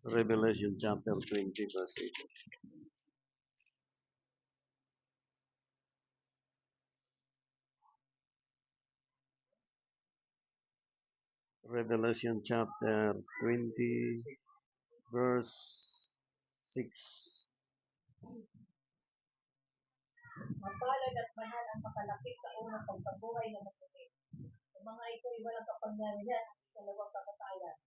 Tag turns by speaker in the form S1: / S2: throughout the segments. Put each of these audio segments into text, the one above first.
S1: Revelation chapter 20, verse 8. Revelation chapter 20, verse 6.
S2: Mapalad at banal ang makalapit sa unang pagkabuhay na maputi. Ang mga ito ay walang kapangyarihan at ikalawang kamatayan.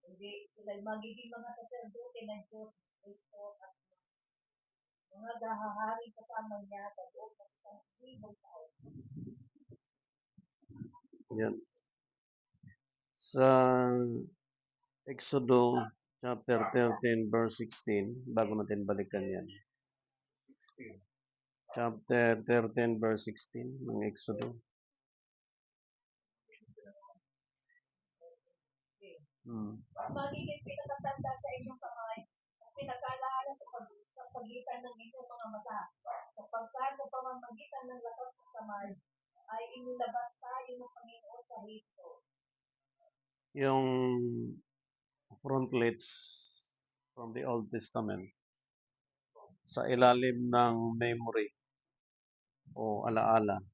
S2: Hindi sila'y magiging mga saserdote ng Diyos, Kristo at mga gahahari kasama niya sa loob ng 1,000 taon.
S1: Yan. Sa Exodus chapter 13, verse 16, bago natin balikan yan. Chapter 13, verse 16 ng Exodus.
S2: Magiging pinakatanda sa inyong kamay at pinakalaala sa pagitan ng inyong mga mata. Sapagkat sa pamamagitan ng lakas ng kamay ay inilabas tayo ng Panginoon sa Hito.
S1: Yung frontlets from the Old Testament sa ilalim ng memory o alaala.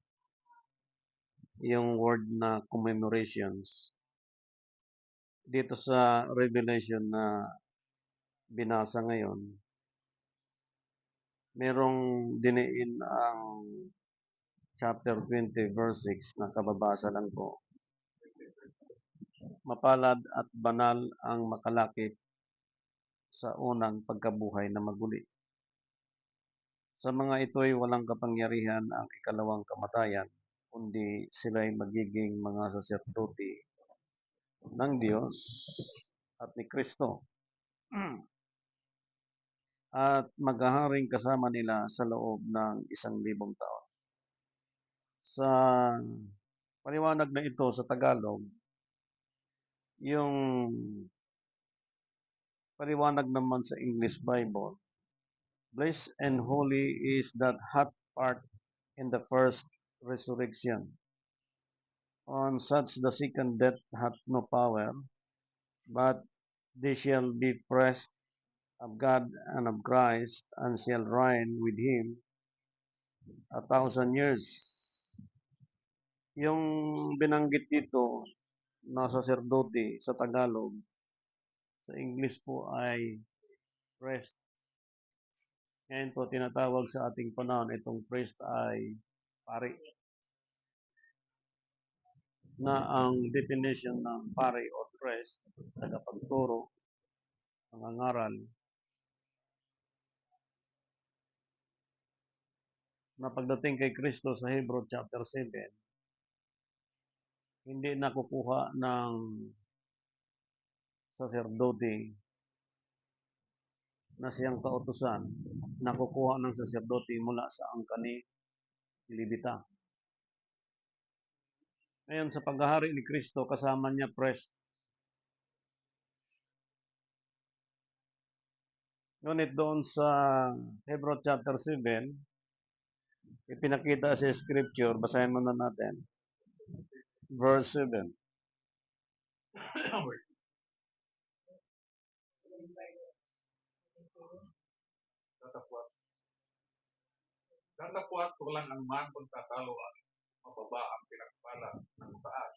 S1: Yung word na commemorations dito sa Revelation na binasa ngayon, merong diniin ang chapter 20 verse 6 na kababasa lang po. Mapalad at banal ang makalakip sa unang pagkabuhay na maguli. Sa mga ito'y walang kapangyarihan ang ikalawang kamatayan, kundi sila'y magiging mga saserdote ng Diyos at ni Kristo. At maghaharing kasama nila sa loob ng 1,000 taon. Sa paliwanag na ito sa Tagalog, yung paliwanag naman sa English Bible, blessed and holy is that hath part in the first resurrection. On such the second death hath no power, but they shall be praised of God and of Christ, and shall reign with Him 1,000 years. Yung binanggit dito na saserdote sa Tagalog, sa English po ay priest. Ngayon po tinatawag sa ating panahon itong priest ay pari. Na ang definition ng pari o priest, tagapagturo, mangangaral, na pagdating kay Kristo sa Hebrew chapter 7, hindi nakukuha ng saserdote na siyang kautusan, nakukuha ng saserdote mula sa angkan ni Levita. Ngayon sa paghahari ni Kristo, kasama niya priest. Ngunit doon sa Hebrew chapter 7, ipinakita sa scripture, basahin muna natin. Verse 7.
S3: Datapwat tulang ang man kung tatalo ang mababa ang pinagpala ng taas.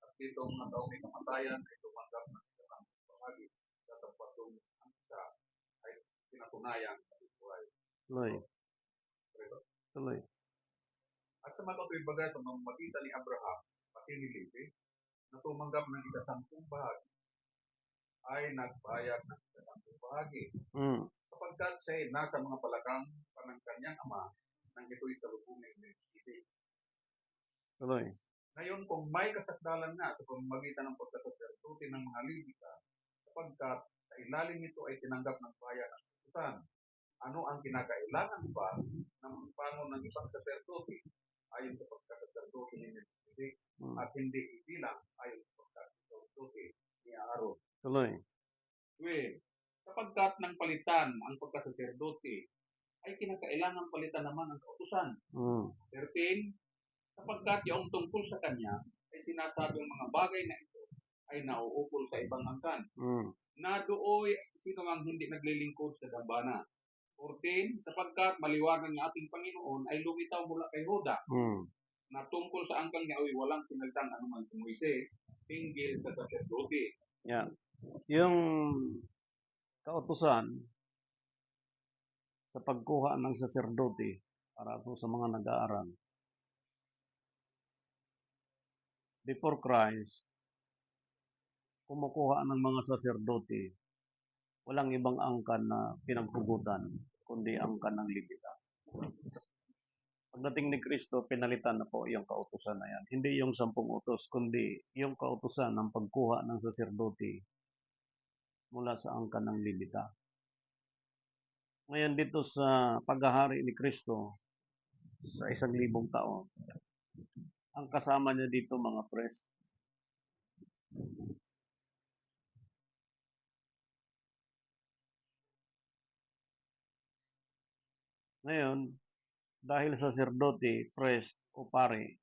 S3: At dito ang taong may kamatayan ay tumanggap ng isang pamagi. Datapwat ang isa ay pinatunayan sa buhay.
S1: Tuloy.
S3: At sa mga bagay sa mamamagitan ni Abraham, pati ni Levi, na tumanggap ng 10 bahagi, ay nagbayad ng 10 bahagi. Sapagkat siya nasa mga palakang ng kanyang ama nang ito'y salubungin ni Levi.
S1: Tuloy.
S3: Ngayon, kung may kasakdalan nga sa pamamagitan ng pagkasaserdote ng mga Levita, sapagkat sa ilalim nito ay tinanggap ng bayan ang utusan, ano ang kinakailangan ba ng pangon ng isang saserdote ayon sa pagkasaserdote ni Levi at hindi ibilang ayon sa pagkasaserdote ni Aaron?
S1: Tuloy.
S3: Sapagkat ng palitan ang pagkasaserdote ay kinakailangan palitan naman ang kautusan. 13, sapagkat yung tungkol sa kanya ay sinasabing mga bagay na ito ay nauukol sa ibang angkan.
S1: Mm.
S3: Na dooy sino mang hindi naglilingkod sa dambana. 14, sapagkat maliwanag ng ating Panginoon ay lumitaw mula kay Huda
S1: Mm.
S3: na tungkol sa angkan niya ay walang sinagdang anuman si Moises hinggil sa sacerdote.
S1: Yeah. Yung kautusan sa pagkuha ng saserdote para po sa mga nag-aaral. Before Christ, kumukuha ng mga saserdote, walang ibang angkan na pinaghugutan, kundi angkan ng Levita. Pagdating ni Kristo, pinalitan na po yung kautusan na yan. Hindi yung 10 utos, kundi yung kautusan ng pagkuha ng saserdote mula sa angkan ng Levita. Ngayon dito sa paghahari ni Kristo sa 1,000 taon, ang kasama niya dito mga priest. Ngayon, dahil saserdote, priest o pare,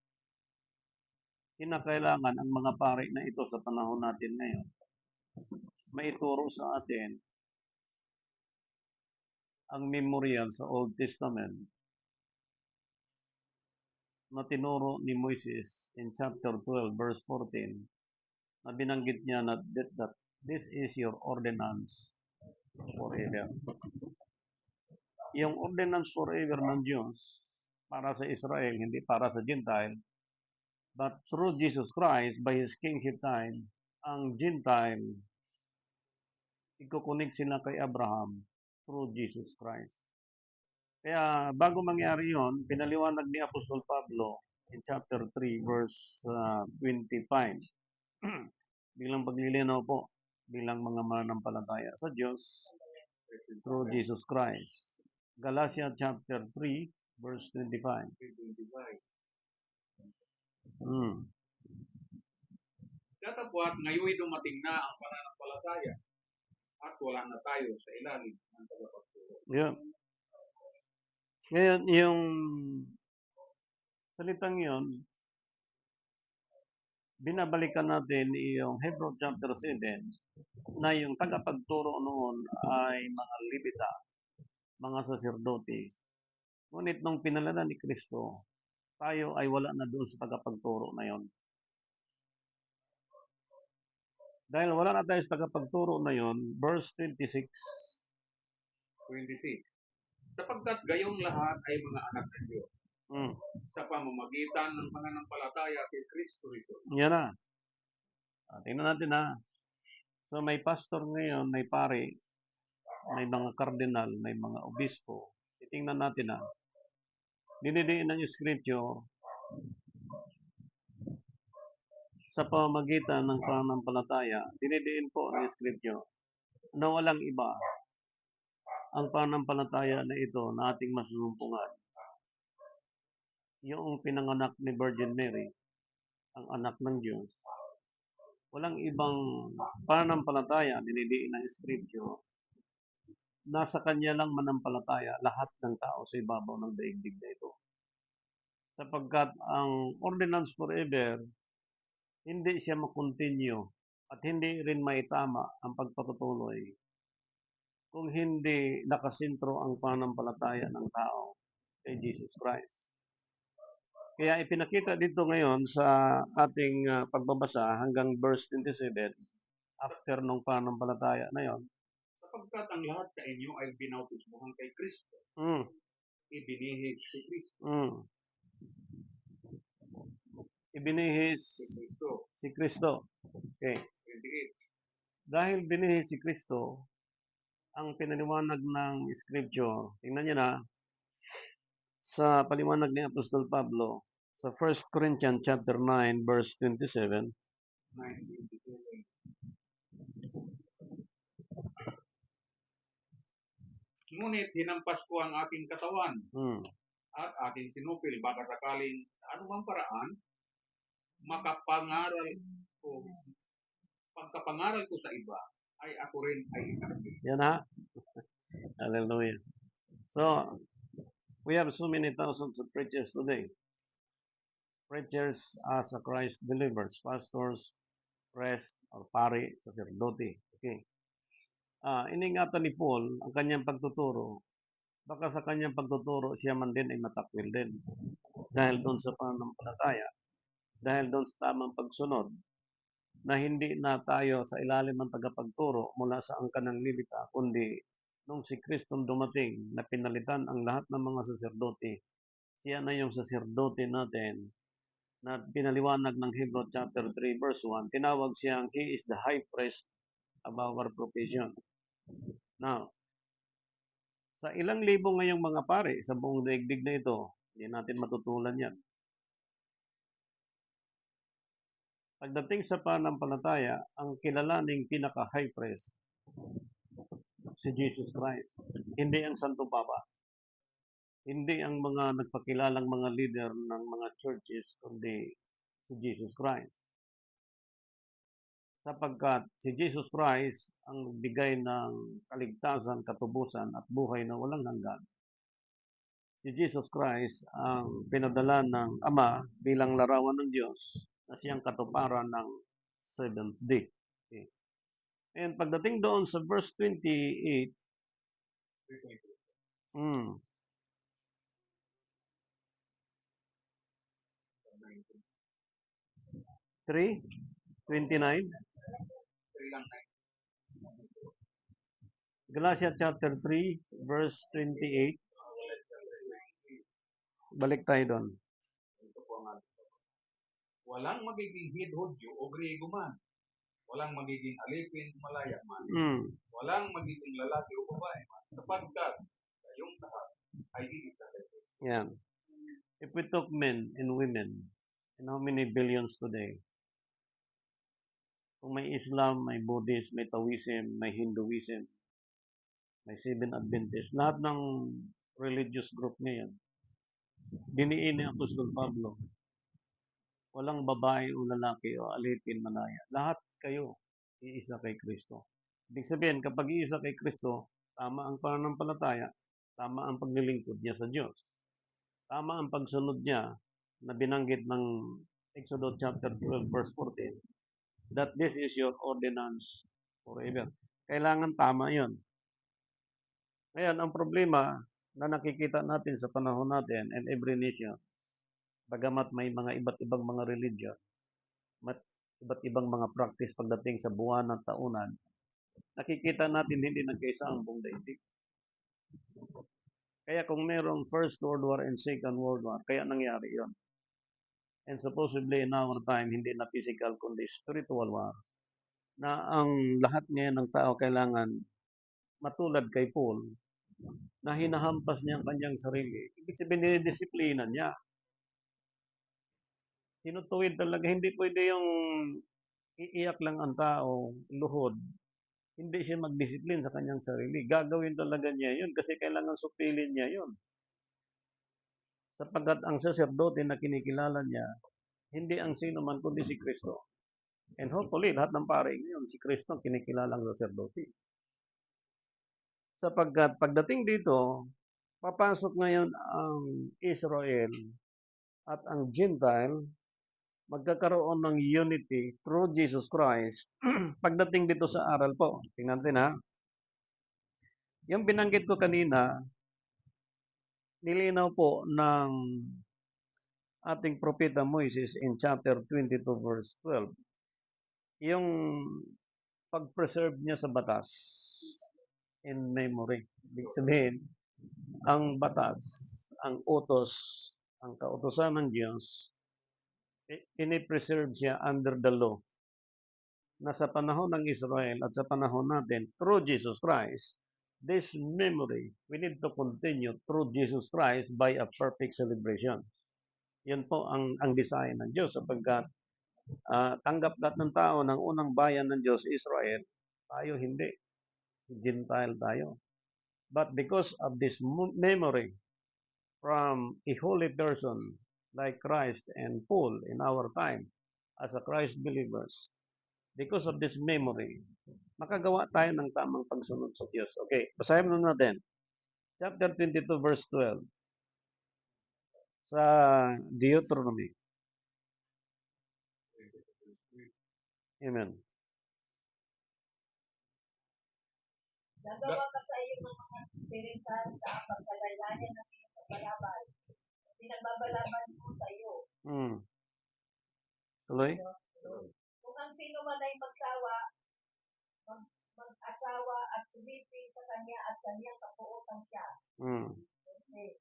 S1: kinakailangan ang mga pare na ito sa panahon natin ngayon maituro sa atin ang memorial sa Old Testament na tinuro ni Moses in chapter 12 verse 14 na binanggit niya na that this is your ordinance forever. Yung ordinance forever ng Diyos para sa Israel, hindi para sa Gentile, but through Jesus Christ, by His kingship time, ang Gentile, ikukunik sila kay Abraham through Jesus Christ. Kaya bago mangyari yon, pinaliwanag ni Apostol Pablo in chapter 3 verse 25. Bilang paglilinaw po, bilang mga mananampalataya sa Diyos through Jesus Christ. Galatians chapter 3 verse 25.
S3: Datapwat ngayon dumating na ang pananampalataya at wala na tayo sa ilalim ng tagapagturo.
S1: Yeah. Ngayon, yung salitang yon, binabalikan natin yung Hebrew chapter 7 na yung tagapagturo noon ay mga Levita, mga saserdote. Ngunit nung pinalala ni Kristo, tayo ay wala na doon sa tagapagturo na yon. Dahil wala na tayo sa tagapagturo na yon, verse 26.
S3: Sapagkat gayong lahat ay mga anak ng Diyos
S1: Mm.
S3: sa pamamagitan ng pananampalataya kay Kristo ito.
S1: Yan na. Tingnan natin ha. So may pastor ngayon, may pare, may mga kardinal, may mga obispo. Tingnan natin ha. Dinidiin ng Scripture sa pamamagitan ng pananampalataya. Dinidiin po ng Scripture na walang iba ang pananampalataya na ito na ating masusumpungan. Yung pinanganak ni Virgin Mary, ang anak ng Diyos. Walang ibang pananampalataya, dinidiin ng Scripture, nasa kanya lang manampalataya lahat ng tao sa ibabaw ng daigdig na ito. Sapagkat ang ordinance forever, hindi siya makontinue at hindi rin maitama ang pagpatutuloy kung hindi nakasentro ang pananampalataya ng tao kay Jesus Christ. Kaya ipinakita dito ngayon sa ating pagbabasa hanggang verse 27, after nung pananampalataya na yon.
S3: Sapagkat ang lahat sa inyo ay binautismuhan kay Kristo. Ibinihis si Kristo.
S1: Ibinihis si Kristo. Okay. Dahil binihis si Kristo, ang pinaliwanag ng Scripture, tingnan niyo na, sa paliwanag ni Apostol Pablo, sa 1 Corinthians chapter 9, verse 27,
S3: ngunit hinampas ko ang ating katawan at ating sinupil baka sakaling sa anumang paraan pagkapangaral ko sa iba ay ako rin ay isaksi.
S1: Yan ha. Hallelujah. So, we have so many thousands of preachers today. Preachers as a Christ believers, pastors, priest or pari, sacerdote. Okay. Iningatan ni Paul ang kanyang pagtuturo. Baka sa kanyang pagtuturo siya man din ay matakwil din. Dahil doon sa pananampalataya, dahil doon sa tamang pagsunod, na hindi na tayo sa ilalim ng tagapagturo mula sa angkan ng libita, kundi nung si Kristong dumating na pinalitan ang lahat ng mga saserdote, siya na yung saserdote natin na pinaliwanag ng Hebrew chapter 3 verse 1, tinawag siyang He is the high priest of our profession. Now, sa ilang libo ngayong mga pare sa buong daigdig na ito, hindi natin matutulan yan. Pagdating sa pananampalataya, ang kilalaning pinaka-high priest, si Jesus Christ. Hindi ang Santo Papa. Hindi ang mga nagpakilalang mga leader ng mga churches, kundi si Jesus Christ. Sapagkat si Jesus Christ ang nagbigay ng kaligtasan, katubusan at buhay na walang hanggan. Si Jesus Christ ang pinadala ng Ama bilang larawan ng Diyos na siyang katuparan ng seventh day. Okay. And pagdating doon sa verse 28, 3:29, Galatians chapter 3, verse 28. Balik tayo doon.
S3: Walang magiging Hudyo o Griego man. Walang magiging alipin, malaya man. Walang magiging lalaki o babae man. Sapagkat kayong lahat ay iisa.
S1: Yan. If we took men and women, and how many billions today? Kung may Islam, may Buddhist, may Taoism, may Hinduism, may Seven Adventist, lahat ng religious group ngayon, diniin ni Apostol Pablo, walang babae o lalaki o alipin, malaya. Lahat kayo, iisa kay Kristo. Ibig sabihin, kapag iisa kay Kristo, tama ang pananampalataya, tama ang paglilingkod niya sa Diyos. Tama ang pagsunod niya na binanggit ng Exodus chapter 12 verse 14, that this is your ordinance forever. Kailangan tama yon. Ngayon, ang problema na nakikita natin sa panahon natin and every nation, bagamat may mga iba't ibang mga religion, iba't ibang mga practice pagdating sa buwan at taunan, nakikita natin hindi nagkaisa ang buong daigdig. Kaya kung merong First World War and Second World War, kaya nangyari yon. And supposedly in our time, hindi na physical kundi spiritual war, na ang lahat ngayon ng tao kailangan matulad kay Paul, na hinahampas niya ang kanyang sarili. Ibig sabihin, dinidisiplina niya. Tinutuwid talaga. Hindi pwede yung iiyak lang ang tao, luhod. Hindi siya magdisiplin sa kanyang sarili. Gagawin talaga niya yun kasi kailangan supilin niya yun. Sapagkat ang saserdote na kinikilala niya, hindi ang sino man kundi si Kristo. And hopefully, lahat ng pare ngayon, si Kristo ang kinikilalang saserdote. Sapagkat pagdating dito, papasok ngayon ang Israel at ang Gentile, magkakaroon ng unity through Jesus Christ. Pagdating dito sa aral po, tingnan natin ha. Yung binanggit ko kanina, nilinaw po ng ating propeta Moises in chapter 22 verse 12. Yung pag-preserve niya sa batas in memory. Ibig sabihin, ang batas, ang utos, ang kautosan ng Diyos, ini-preserve siya under the law. Na sa panahon ng Israel at sa panahon natin, through Jesus Christ, this memory, we need to continue through Jesus Christ by a perfect celebration. Yan po ang design ng Diyos sapagkat tanggap lahat ng tao ng unang bayan ng Diyos, Israel, tayo hindi. Gentile tayo. But because of this memory from a holy person like Christ and Paul in our time as a Christ believers, because of this memory, makagawa tayo ng tamang pagsunod sa Diyos. Okay, basahin mo natin. Chapter 22 verse 12 sa Deuteronomy. Amen.
S2: Gagawa ka sa iyo ng mga pirintan sa pagkalaylayan ng iyong pagbalaban. Pinagbabalaban mo sa iyo.
S1: Tuloy?
S2: Kung ang sino man ay mag-asawa at sumipi sa kanya at kanyang kapuotan siya. Okay.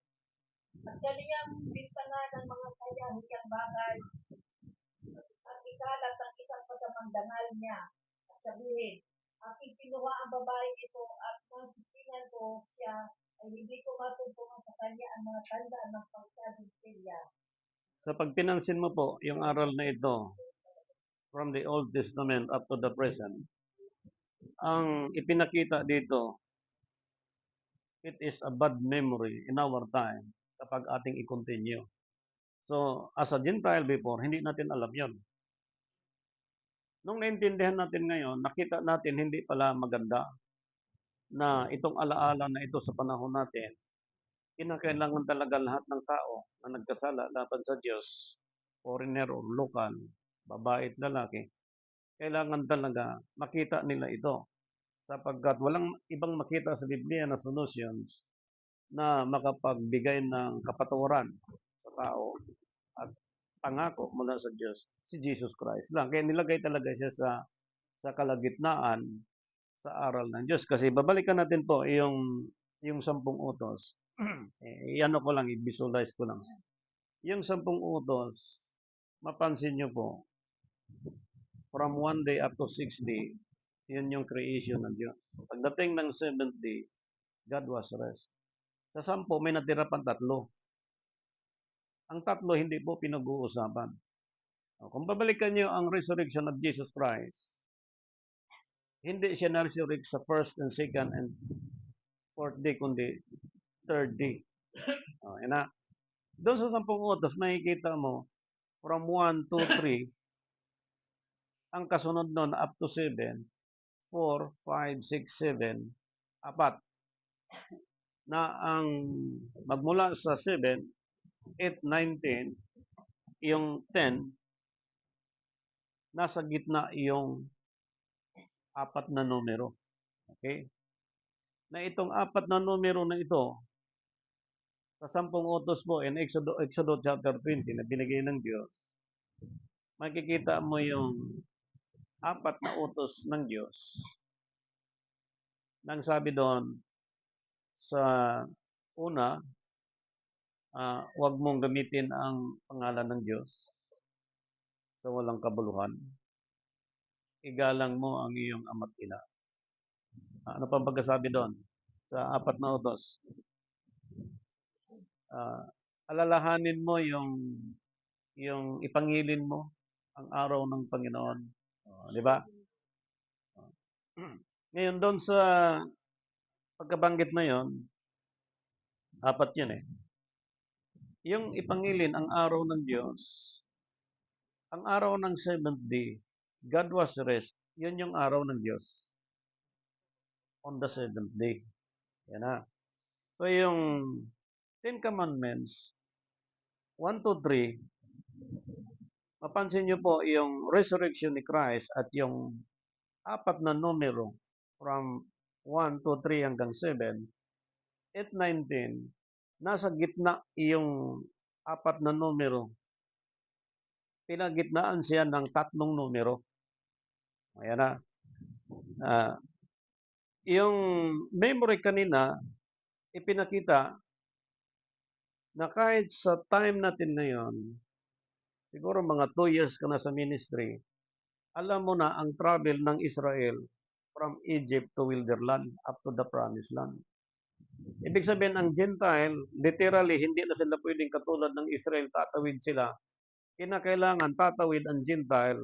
S2: At kaniyang bintangan ng mga kaya-hiyang bagay at ikalat ang isang pasamang dangal niya at sabihin, aking pinuha ang babaeng ito at nang sipinan ko siya ay hindi ko matungtungan sa kanya ang mga tanda ng pagkadigtilya.
S1: So pag pinansin mo po yung aral na ito from the Old Testament up to the present, ang ipinakita dito, it is a bad memory in our time kapag ating i-continue. So, as a Gentile before, hindi natin alam yon. Nung naintindihan natin ngayon, nakita natin hindi pala maganda na itong alaala na ito sa panahon natin, kinakailangan talaga lahat ng tao na nagkasala laban sa Diyos, foreigner or local, babae at lalaki, kailangan talaga makita nila ito. Sapagkat walang ibang makita sa Biblia na solutions na makapagbigay ng kapatawaran sa tao at pangako mula sa Diyos, si Jesus Christ lang. Kaya nilagay talaga siya sa kalagitnaan sa aral ng Diyos. Kasi babalikan natin po yung 10 utos. Iano ko lang, i-visualize ko lang. Yung 10 utos, mapansin nyo po, from 1 day up to 6 day, yun yung creation ng Diyos. Pagdating ng 7th day, God was rest. Sa 10, may natira pang 3. Ang 3, hindi po pinag-uusapan. Kung babalikan nyo ang resurrection of Jesus Christ, hindi siya na-resurrect sa 1st and 2nd and 4th day, kundi 3rd day. Yan. Doon sa 10 utos, makikita mo, from 1, 2, 3, ang kasunod nun up to 7, 4, 5, 6, 7, 4. Na ang magmula sa 7, 8, 9, 10, yung 10, nasa gitna yung 4 na numero. Okay? Na itong 4 na numero na ito, sa 10 utos po in Exodus chapter 20 na binigay ng Diyos, makikita mo yung 4 na utos ng Diyos. Nang sabi doon, sa una, huwag mong gamitin ang pangalan ng Diyos sa walang kabuluhan. Igalang mo ang iyong ama't ina. Ano pa pagkasabi doon? Sa 4 na utos. Alalahanin mo yung ipangilin mo ang araw ng Panginoon. Di ba? Ngayon, doon sa pagkabanggit na yon, 4 yun eh. Yung ipangilin ang araw ng Diyos, ang araw ng 7th day, God was rest. Yun yung araw ng Diyos. On the 7th day. Yan na. So yung 10 Commandments, 1, 2, 3, mapansin nyo po yung resurrection ni Christ at yung 4 na numero from 1, 2, 3 hanggang 7, 8, 9, 10, nasa gitna yung 4 na numero. Pinagitnaan siya ng 3 numero. Ayan na. Yung memory kanina, ipinakita na kahit sa time natin ngayon, siguro mga 2 years ka na sa ministry, alam mo na ang travel ng Israel from Egypt to Wilderland up to the Promised Land. Ibig sabihin, ang Gentile, literally, hindi na sila pwedeng katulad ng Israel, tatawid sila. Kinakailangan tatawid ang Gentile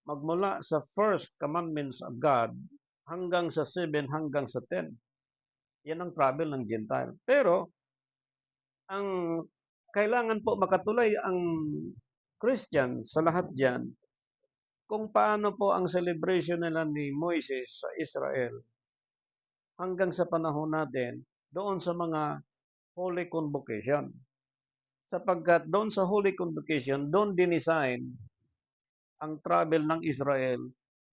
S1: magmula sa first commandments of God hanggang sa 7, hanggang sa 10. Yan ang travel ng Gentile. Pero, ang kailangan po makatuloy ang Christian sa lahat dyan, kung paano po ang celebration nila ni Moises sa Israel hanggang sa panahon natin doon sa mga Holy Convocation. Sapagkat doon sa Holy Convocation, doon dinisign ang travel ng Israel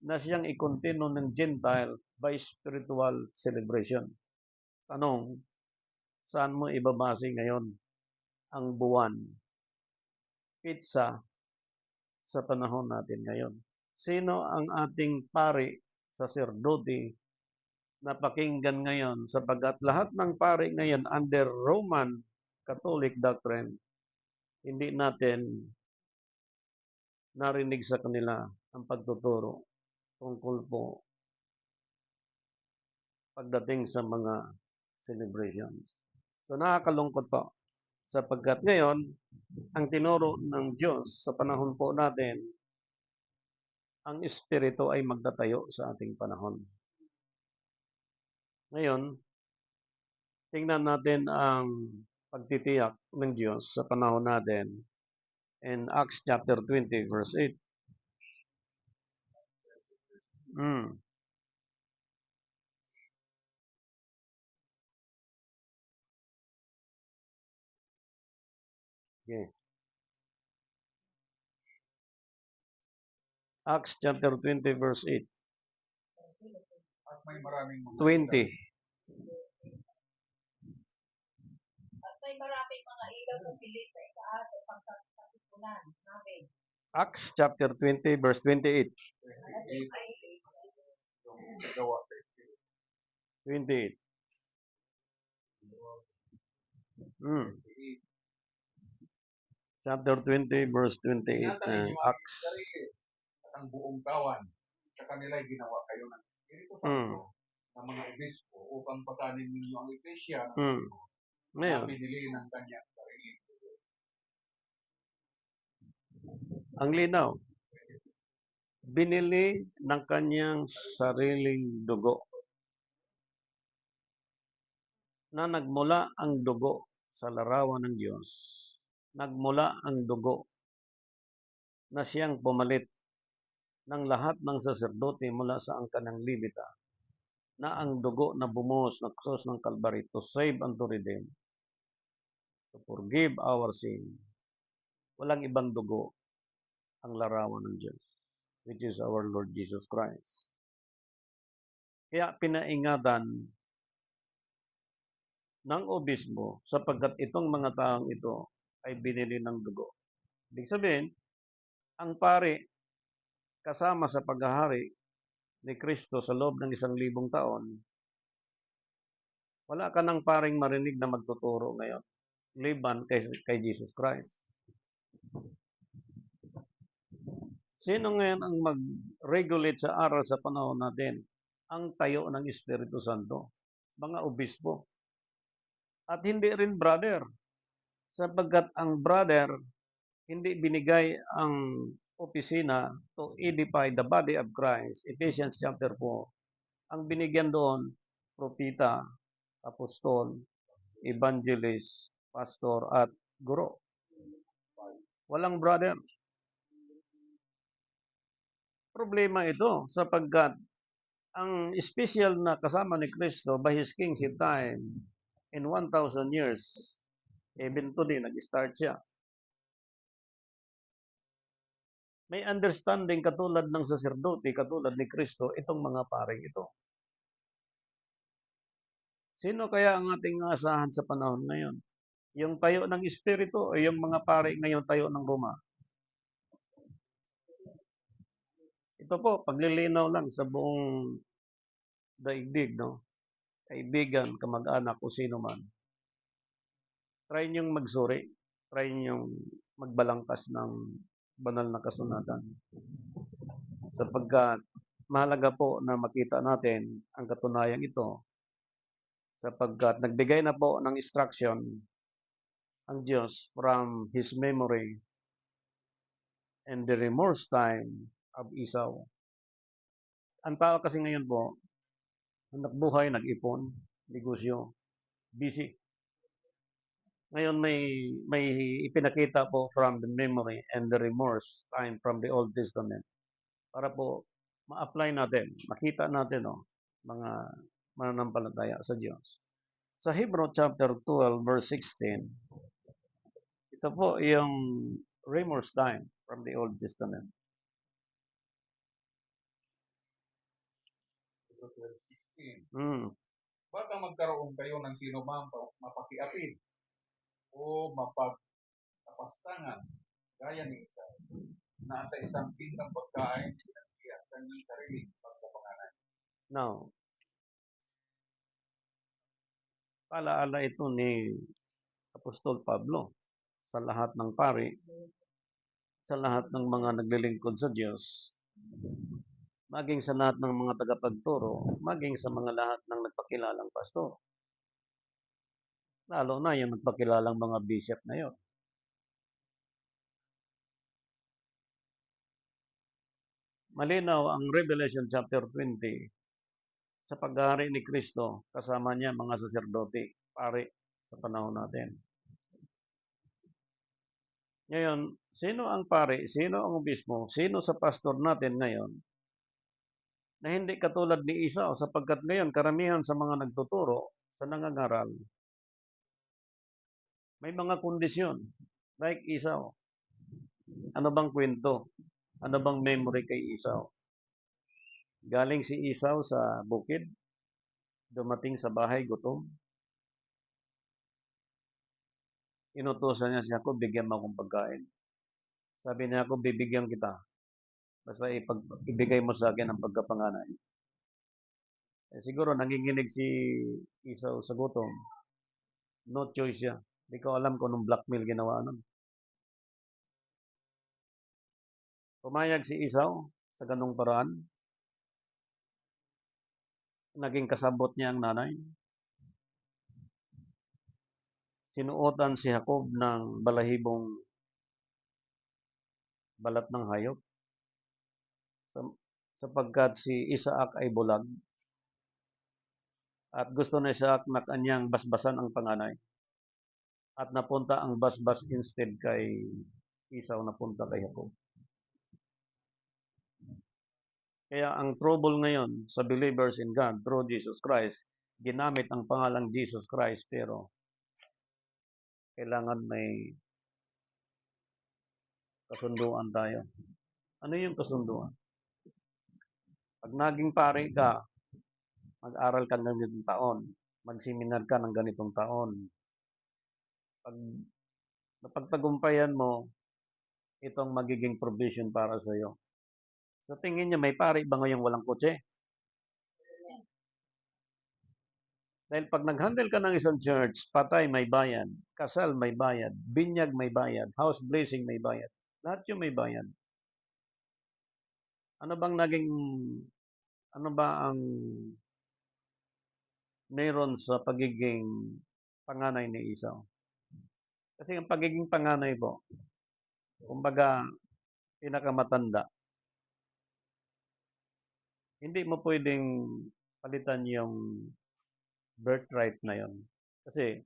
S1: na siyang i-continue ng Gentile by spiritual celebration. Tanong, saan mo ibabase ngayon ang buwan, pitsa, sa panahon natin ngayon? Sino ang ating pari, saserdote, na pakinggan ngayon? Sapagkat lahat ng pari ngayon under Roman Catholic doctrine, hindi natin narinig sa kanila ang pagtuturo tungkol po pagdating sa mga celebrations. So nakakalungkot po sapagkat ngayon ang tinuro ng Diyos sa panahon po natin, ang Espiritu ay magtatayo sa ating panahon. Ngayon, tingnan natin ang pagtitiyak ng Diyos sa panahon natin in Acts chapter 20 verse 8. Okay. Acts chapter 20 verse 8.
S3: At may maraming mga
S1: 20.
S2: At may maraming mga ilaw pumilit sa itaas sa pagkakatipunan namin.
S1: Acts chapter 20 verse 28.
S3: 28 yung gawa sa Espiritu.
S1: 28.
S3: 28.
S1: Chapter 20 verse 28
S3: Tinatalin
S1: ng
S3: niyo ang
S1: Acts.
S3: sarili at ang buong kawan. Sa kanila'y ginawa kayo ng Espiritu Santo ng mga obispo upang patanin ninyo ang iglesia ng Diyos na
S1: Ngayon,
S3: binili ng kanyang sarili.
S1: ang linaw. Binili ng kanyang sariling dugo. Na nagmula ang dugo sa larawan ng Diyos. Nagmula ang dugo na siyang pumalit ng lahat ng saserdote mula sa angkan ng Libita, na ang dugo na bumuhos na krus ng Kalbaryo to save and to redeem, to forgive our sin. Walang ibang dugo ang larawan ng Diyos, which is our Lord Jesus Christ. Kaya pinaingatan ng obispo sapagkat itong mga taong ito ay binili ng dugo. Ibig sabihin, ang pari kasama sa paghahari ni Kristo sa loob ng 1,000 taon, wala ka ng paring marinig na magtuturo ngayon, liban kay Jesus Christ. Sino ngayon ang mag-regulate sa aral sa panahon natin? Ang tayo ng Espiritu Santo, mga obispo. At hindi rin brother, sapagkat ang brother, hindi binigay ang opisina to edify the body of Christ, Ephesians chapter 4. Ang binigyan doon, propita, apostol, evangelist, pastor, at guro. Walang brother. Problema ito sapagkat ang special na kasama ni Kristo by His kingship time in 1,000 years, even today, nag-start siya. May understanding katulad ng saserdote, katulad ni Kristo, itong mga paring ito. Sino kaya ang ating asahan sa panahon ngayon? Yung tayo ng Espiritu o yung mga pari ngayon tayo ng Roma? Ito po, paglilinaw lang sa buong daigdig, no? Kaibigan, kamag-anak, o sino man. Try niyong magsuri. Try niyong magbalangkas ng banal na kasunatan. Sapagkat mahalaga po na makita natin ang katunayang ito. Sapagkat nagbigay na po ng instruction ang Diyos from His memory and the remorse time of Esau. Ang tao kasi ngayon po, hanap buhay, nag-ipon, negosyo, busy. Ngayon may ipinakita po from the memory and the remorse time from the Old Testament para po ma-apply natin, makita natin mga mananampalataya sa Diyos. Sa Hebrew chapter 12 verse 16, ito po yung remorse time from the Old Testament.
S3: chapter 12, 16.
S1: Hmm.
S3: Baka magkaroon kayo ng sino man mapakiapid o mapagkapastangan gaya ni isa na sa isang pinggang pagkain pinagkaya kanyang sariling pagkapangalan.
S1: Now, paalaala ito ni Apostol Pablo sa lahat ng pari, sa lahat ng mga naglilingkod sa Diyos, maging sa lahat ng mga tagapagturo, maging sa mga lahat ng nagpakilalang pastor. Lalo na yung nagpakilalang mga bishop na yun. Malinaw ang Revelation chapter 20 sa paghahari ni Kristo, kasama niya mga saserdote, pari sa panahon natin. Ngayon, sino ang pari, sino ang obispo, sino sa pastor natin ngayon na hindi katulad ni Esau, sapagkat ngayon karamihan sa mga nagtuturo, sa nangangaral, may mga kondisyon like Esau. Ano bang kwento? Ano bang memory kay Esau? Galing si Esau sa bukid, dumating sa bahay gutom. Inutusan niya si Jacob, bigyan mo akong pagkain. Sabi niya ako, bibigyan kita. Basta ibigay mo sa akin ang pagkapanganay. Siguro nanginginig si Esau sa gutom. No choice siya. Hindi ko alam kung anong blackmail ginawa nun. Pumayag si Esau sa ganung paraan. Naging kasabot niya ang nanay. Sinuotan si Jacob ng balahibong balat ng hayop. Sapagkat si Isaac ay bulag. At gusto na Isaac na kanyang basbasan ang panganay. At napunta ang basbas instead kay Esau, napunta kay Jacob. Kaya ang trouble ngayon sa believers in God through Jesus Christ, ginamit ang pangalang Jesus Christ pero kailangan may kasunduan tayo. Ano yung kasunduan? Pag naging pari ka, mag-aral ka ng ganitong taon, mag-seminar ka ng ganitong taon, pag napagtagumpayan mo, itong magiging provision para sa iyo. Sa tingin niyo, may pari ba ngayong walang kotse? Dahil pag nag-handle ka ng isang church, patay may bayad, kasal may bayad, binyag may bayad, house blessing may bayad. Lahat yung may bayad. Ano ba ang meron sa pagiging panganay ni Esau? Kasi ang pagiging panganay po, kumbaga, pinakamatanda. Hindi mo pwedeng palitan yung birthright na yon. Kasi,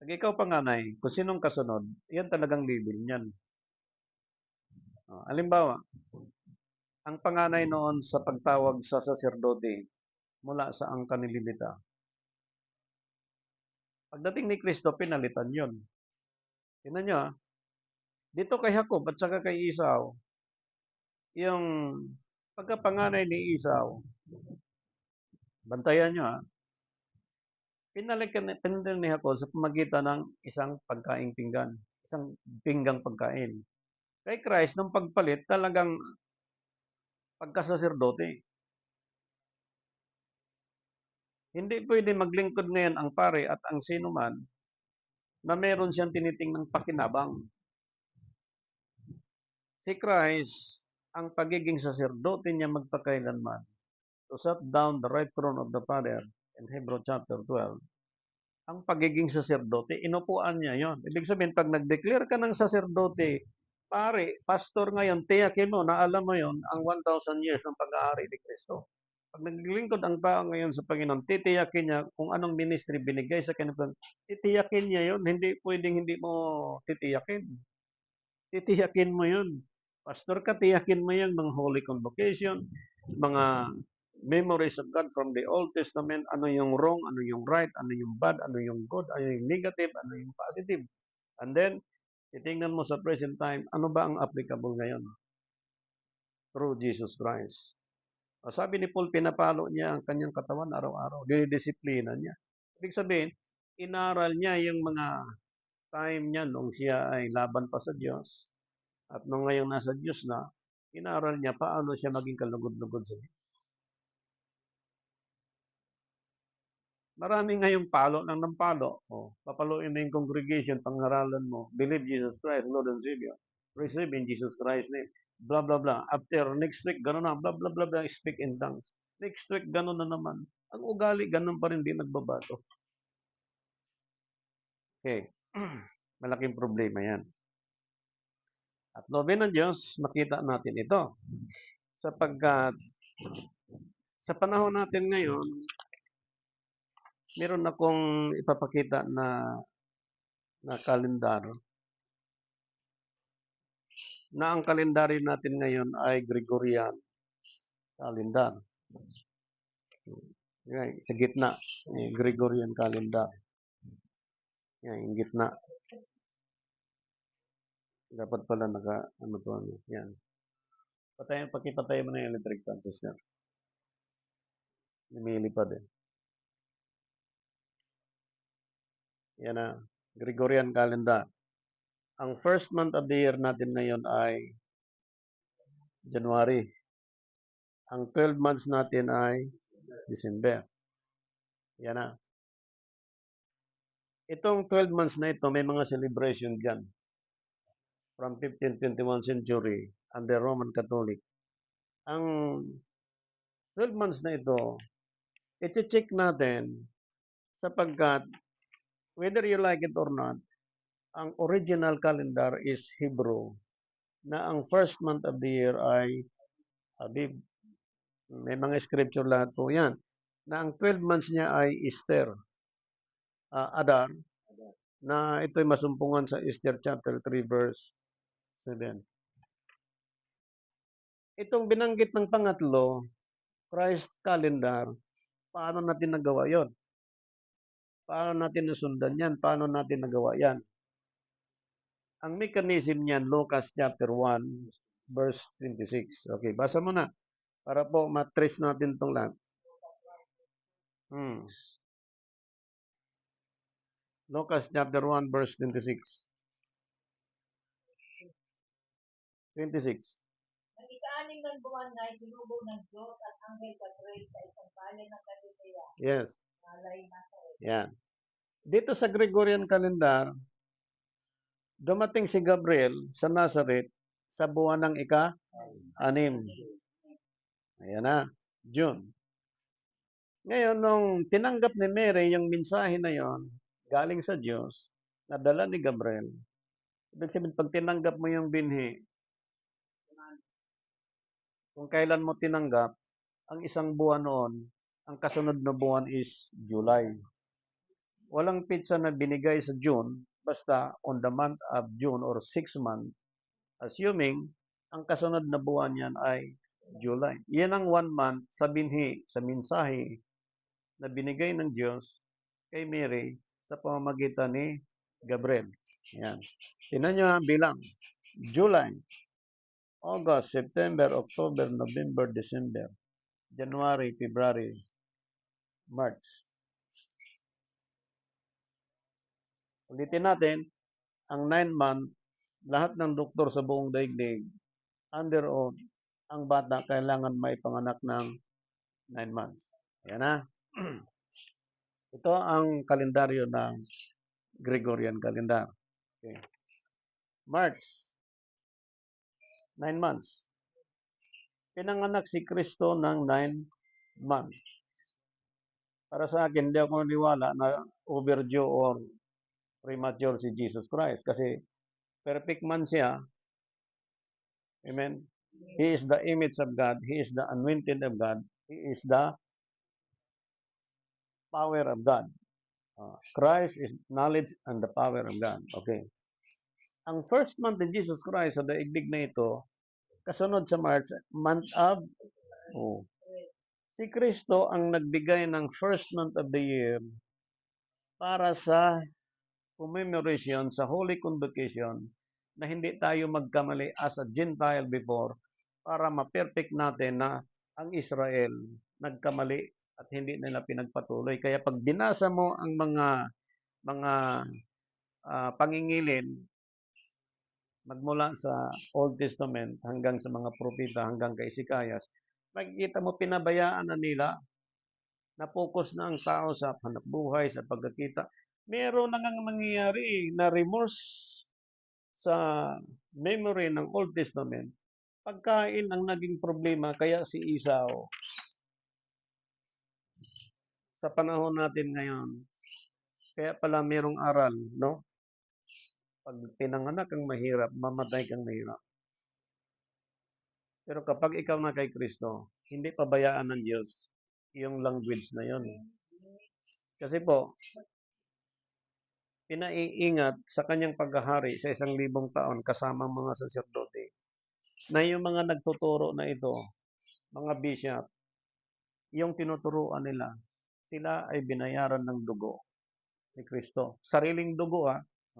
S1: pag ikaw panganay, kung sinong kasunod, yan talagang label niyan. Halimbawa, ang panganay noon sa pagtawag sa saserdote mula sa angkan ni Levita. Pagdating ni Kristo, pinalitan yon. Tingnan nyo, dito kay Jacob at saka kay Esau, yung pagkapanganay ni Esau, bantayan nyo pinalitan ni Jacob sa pamagitan ng isang pagkaing pinggan, isang pinggang pagkain. Kay Christ, nung pagpalit, talagang pagkasaserdote. Hindi pwede maglingkod ngayon ang pare at ang sino man na meron siyang tinitingnang pakinabang. Si Christ, ang pagiging saserdote niya magpakailanman, to set down the right throne of the Father in Hebrews chapter 12, ang pagiging saserdote, inupuan niya yon. Ibig sabihin, pag nag-declare ka ng saserdote, pare, pastor ngayon, tiyakin mo na alam mo yon ang 1,000 years ng pag-aari ni Kristo. Pag naglilingkod ang tao ngayon sa Panginoon, titiyakin niya kung anong ministry binigay sa kanya. Titiyakin niya yon. Hindi pwedeng hindi mo titiyakin. Titiyakin mo yun. Pastor ka, tiyakin mo yan, mga holy convocation, mga memories of God from the Old Testament, ano yung wrong, ano yung right, ano yung bad, ano yung good, ano yung negative, ano yung positive. And then, titingnan mo sa present time, ano ba ang applicable ngayon? Through Jesus Christ. Sabi ni Paul, pinapalo niya ang kanyang katawan araw-araw, dinidisiplina niya. Ibig sabihin, inaral niya yung mga time niya nung siya ay laban pa sa Diyos at nung ngayong nasa Diyos na, inaral niya paano siya maging kalugod-lugod sa Diyos. Marami ngayong palo ng palo. Papaluin mo yung congregation, pangaralan mo, believe Jesus Christ, Lord and Savior. Receive in Jesus Christ's name. Blah, blah, blah. After next week, gano'n na. Blah, blah, blah, blah. Speak in tongues. Next week, gano'n na naman. Ang ugali, gano'n pa rin, di nagbabago. Okay. Malaking problema yan. At lobe ng Diyos, makita natin ito. Sapagkat sa panahon natin ngayon, meron akong ipapakita na kalendar na ang kalendaryo natin ngayon ay Gregorian calendar. Yan, sa gitna, Gregorian calendar. Yan, yung gitna. Dapat pala yan. Pakipatay mo na yung electric fan, sister. Lumilipad eh. Yan na, Gregorian calendar. Ang first month of the year natin ngayon ay January. Ang 12 months natin ay December. Yan na. Itong 12 months na ito, may mga celebration dyan. From 1521 century under Roman Catholic. Ang 12 months na ito, i-check natin sapagkat whether you like it or not, ang original calendar is Hebrew na ang first month of the year ay Abib. May mga scripture lahat po yan. Na ang 12 months niya ay Esther, Adar, na ito'y masumpungan sa Esther chapter 3 verse 7. Itong binanggit ng pangatlo, Christ calendar, paano natin nagawa yon? Paano natin nasundan yan? Paano natin nagawa yan? Ang mechanism niyan, Lucas chapter 1, verse 26. Okay, basa mo na. Para po matrace natin itong lahat. Lucas chapter 1, verse 26. 26.
S2: Ang isa-anim ng buwan na itinubog ng Diyos at Anghel Gabriel sa isang bayan ng Galilea.
S1: Yes.
S2: Malay Nazaret.
S1: Yan. Dito sa Gregorian calendar, dumating si Gabriel sa Nazareth sa buwan ng ika-6. Ayan na, June. Ngayon, nung tinanggap ni Mary yung mensahe na yon, galing sa Diyos, nadala ni Gabriel, ibig sabihin, pag tinanggap mo yung binhi, kung kailan mo tinanggap, ang isang buwan noon, ang kasunod na buwan is July. Walang pizza na binigay sa June, basta on the month of June or 6 month, assuming ang kasunod na buwan yan ay July. Yan ang 1 month sa binhi, sa mensahe na binigay ng Diyos kay Mary sa pamamagitan ni Gabriel. Yan. Tingnan nyo bilang. July, August, September, October, November, December, January, February, March. Ulitin natin, ang 9 month, lahat ng doktor sa buong daigdig, under oath, ang bata kailangan may panganak ng 9 months. Ayan na. Ito ang kalendaryo ng Gregorian calendar. Okay. March, 9 months. Pinanganak si Kristo ng 9 months. Para sa akin, hindi ako naniwala na overdue or premature si Jesus Christ kasi perfect man siya. Amen. He is the image of God. He is the anointed of God. He is the power of God. Christ is knowledge and the power of God. Okay. Ang first month ni Jesus Christ sa daigdig na ito, kasunod sa March, month of si Kristo ang nagbigay ng first month of the year para sa commemoration sa Holy Convocation na hindi tayo magkamali as a Gentile before para ma-perfect natin na ang Israel nagkamali at hindi nila pinagpatuloy. Kaya pag binasa mo ang mga pangingilin magmula sa Old Testament hanggang sa mga propeta hanggang kay Isaias, makikita mo pinabayaan na nila, na-focus na ang tao sa hanapbuhay, sa pagkakita. Meron na ngang mangyayari na remorse sa memory ng Old Testament. Pagkain ang naging problema, kaya si Esau sa panahon natin ngayon, kaya pala merong aral, no? Pag pinanganak kang mahirap, mamatay kang mahirap. Pero kapag ikaw na kay Kristo, hindi pabayaan ng Diyos yung language na yon. Kasi po, pinaiingat sa kanyang paghahari sa 1,000 taon kasama mga saserdote na yung mga nagtuturo na ito, mga bishop, yung tinuturuan nila, sila ay binayaran ng dugo ni Kristo. Sariling dugo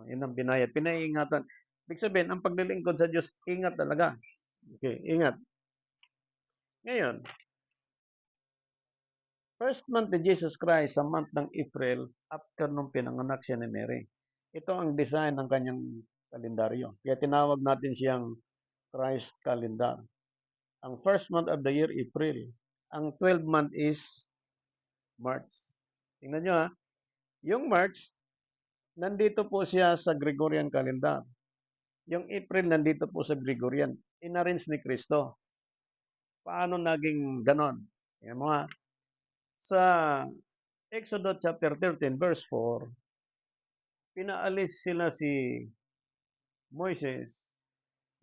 S1: yun ang binayad. Pinaiingatan. Ibig sabihin, ang paglilingkod sa Diyos, ingat talaga. Okay, ingat. Ngayon, first month ni Jesus Christ sa month ng April after nung pinanganak siya ni Mary. Ito ang design ng kanyang kalendaryo. Kaya tinawag natin siyang Christ calendar. Ang first month of the year, April. Ang 12th month is March. Tingnan nyo yung March, nandito po siya sa Gregorian calendar. Yung April, nandito po sa Gregorian. Inarrange ni Kristo. Paano naging ganon? Yan mga sa Exodus chapter 13 verse 4, pinaalis sila si Moises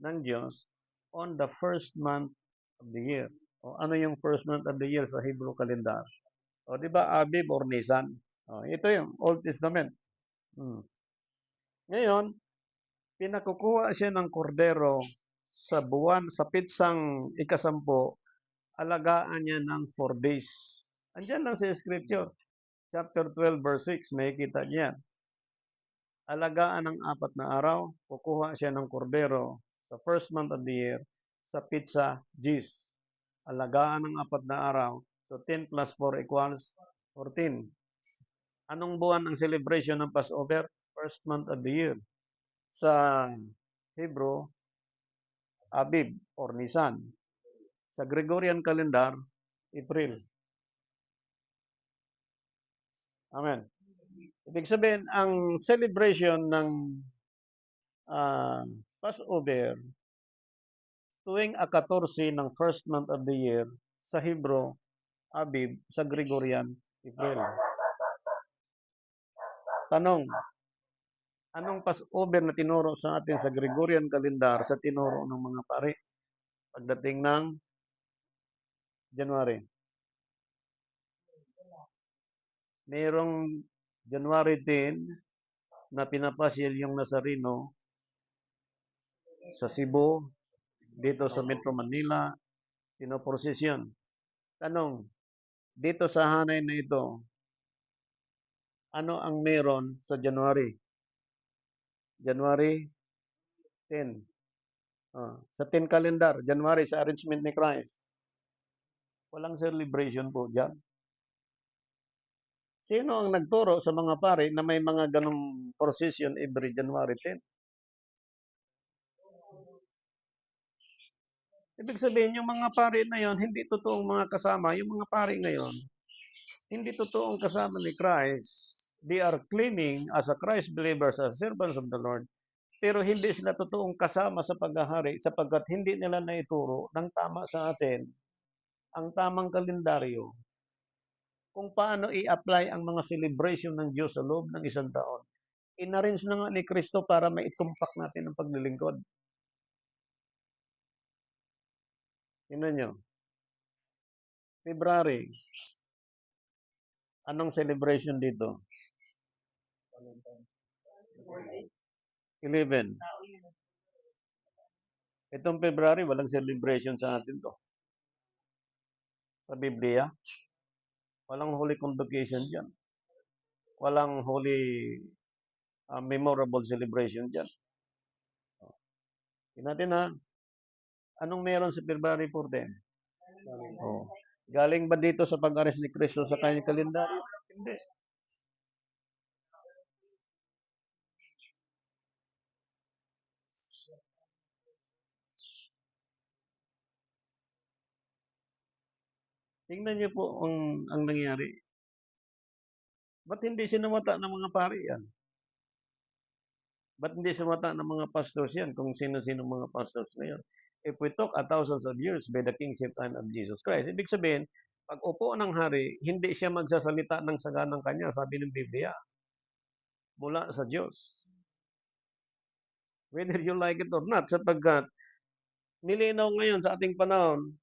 S1: ng Diyos on the first month of the year. O ano yung first month of the year sa Hebrew calendar? O di ba Abib or Nisan? O, ito yung Old Testament. Ngayon, pinakukuha siya ng kordero sa buwan, sa pitsang ikasampu, alagaan niya ng 4 days. Andiyan lang sa scripture. Chapter 12 verse 6, may kita niya. Alagaan ng 4 na araw, kukuha siya ng kordero sa first month of the year sa pitsa Gis. Alagaan ng 4 na araw, so 10 plus 4 equals 14. Anong buwan ang celebration ng Passover? First month of the year. Sa Hebrew, Abib or Nisan. Sa Gregorian calendar, April. Amen. Ibig sabihin, ang celebration ng Passover, tuwing 14 ng first month of the year, sa Hebrew, Abib, sa Gregorian, April. Tanong, anong Passover na tinuro sa atin sa Gregorian calendar sa tinuro ng mga pari pagdating ng January? Mayroong January 10 na pinapasyal yung Nazareno sa Cebu, dito sa Metro Manila, pinoprosesyon. Tanong, dito sa hanay na ito, ano ang meron sa January? January 10. Sa 10 calendar, January sa arrangement ni Christ. Walang celebration po dyan. Sino ang nagturo sa mga pare na may mga ganong procession every January 10? Ibig sabihin, yung mga pare na yon, hindi totoong mga kasama. Yung mga pare ngayon, hindi totoong kasama ni Christ. They are claiming as a Christ believers, as servants of the Lord, pero hindi sila totoong kasama sa paghahari sapagkat hindi nila naituro ng tama sa atin ang tamang kalendaryo kung paano i-apply ang mga celebration ng Diyos sa loob ng isang taon. Inarrange na nga ni Kristo para maitumpak natin ang paglilingkod. Tingnan nyo. February. Anong celebration dito? 11. Itong February, walang celebration sa atin to. Sa Biblia, walang holy convocation dyan. Walang holy memorable celebration dyan. Tingnan natin anong meron sa February 14? Oh. Galing ba dito sa pag-aris ni Kristo sa kanyang kalendaryo? Hindi. Tingnan niyo po ang nangyari. Ba't hindi sinumata ng mga pari yan? Ba't hindi sumata ng mga pastors yan kung sino-sino mga pastors na yan? If we talk a thousands of years by the kingship time of Jesus Christ, ibig sabihin, pag upo ng hari, hindi siya magsasalita ng saganang kanya, sabi ng Biblia, mula sa Diyos. Whether you like it or not, sapagkat nilinaw ngayon sa ating panahon,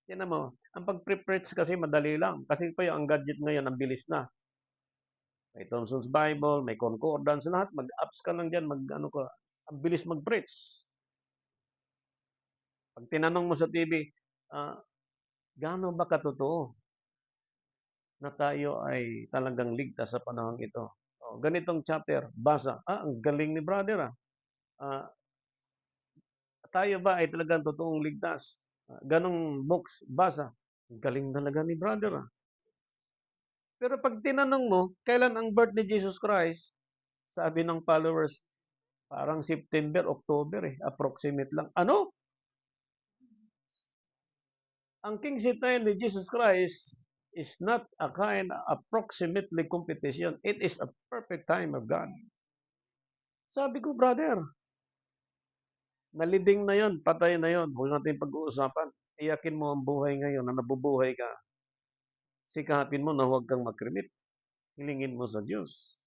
S1: yan mo, ang pag-preach kasi madali lang. Kasi pa yung ang gadget ngayon, ang bilis na. May Thompson's Bible, may concordance, lahat. Mag-apps ka lang dyan, mag-ano ka. Ang bilis mag-preach. Pag tinanong mo sa TV, gaano ba katotoo na tayo ay talagang ligtas sa panahon ito? Oh, ganitong chapter, basa. Ang galing ni brother. Tayo ba ay talagang totoong ligtas? Ganong books, basa. Ang galing talaga ni brother. Pero pag tinanong mo, kailan ang birth ni Jesus Christ? Sabi ng followers, parang September, October approximate lang. Ano? Ang kingship time ni Jesus Christ is not a kind of approximately competition. It is a perfect time of God. Sabi ko, brother, nalibing na yon, patay na yon. Huwag natin pag-uusapan. Iyakin mo ang buhay ngayon na nabubuhay ka. Sikapin mo na huwag kang magkrimit. Hilingin mo sa Diyos.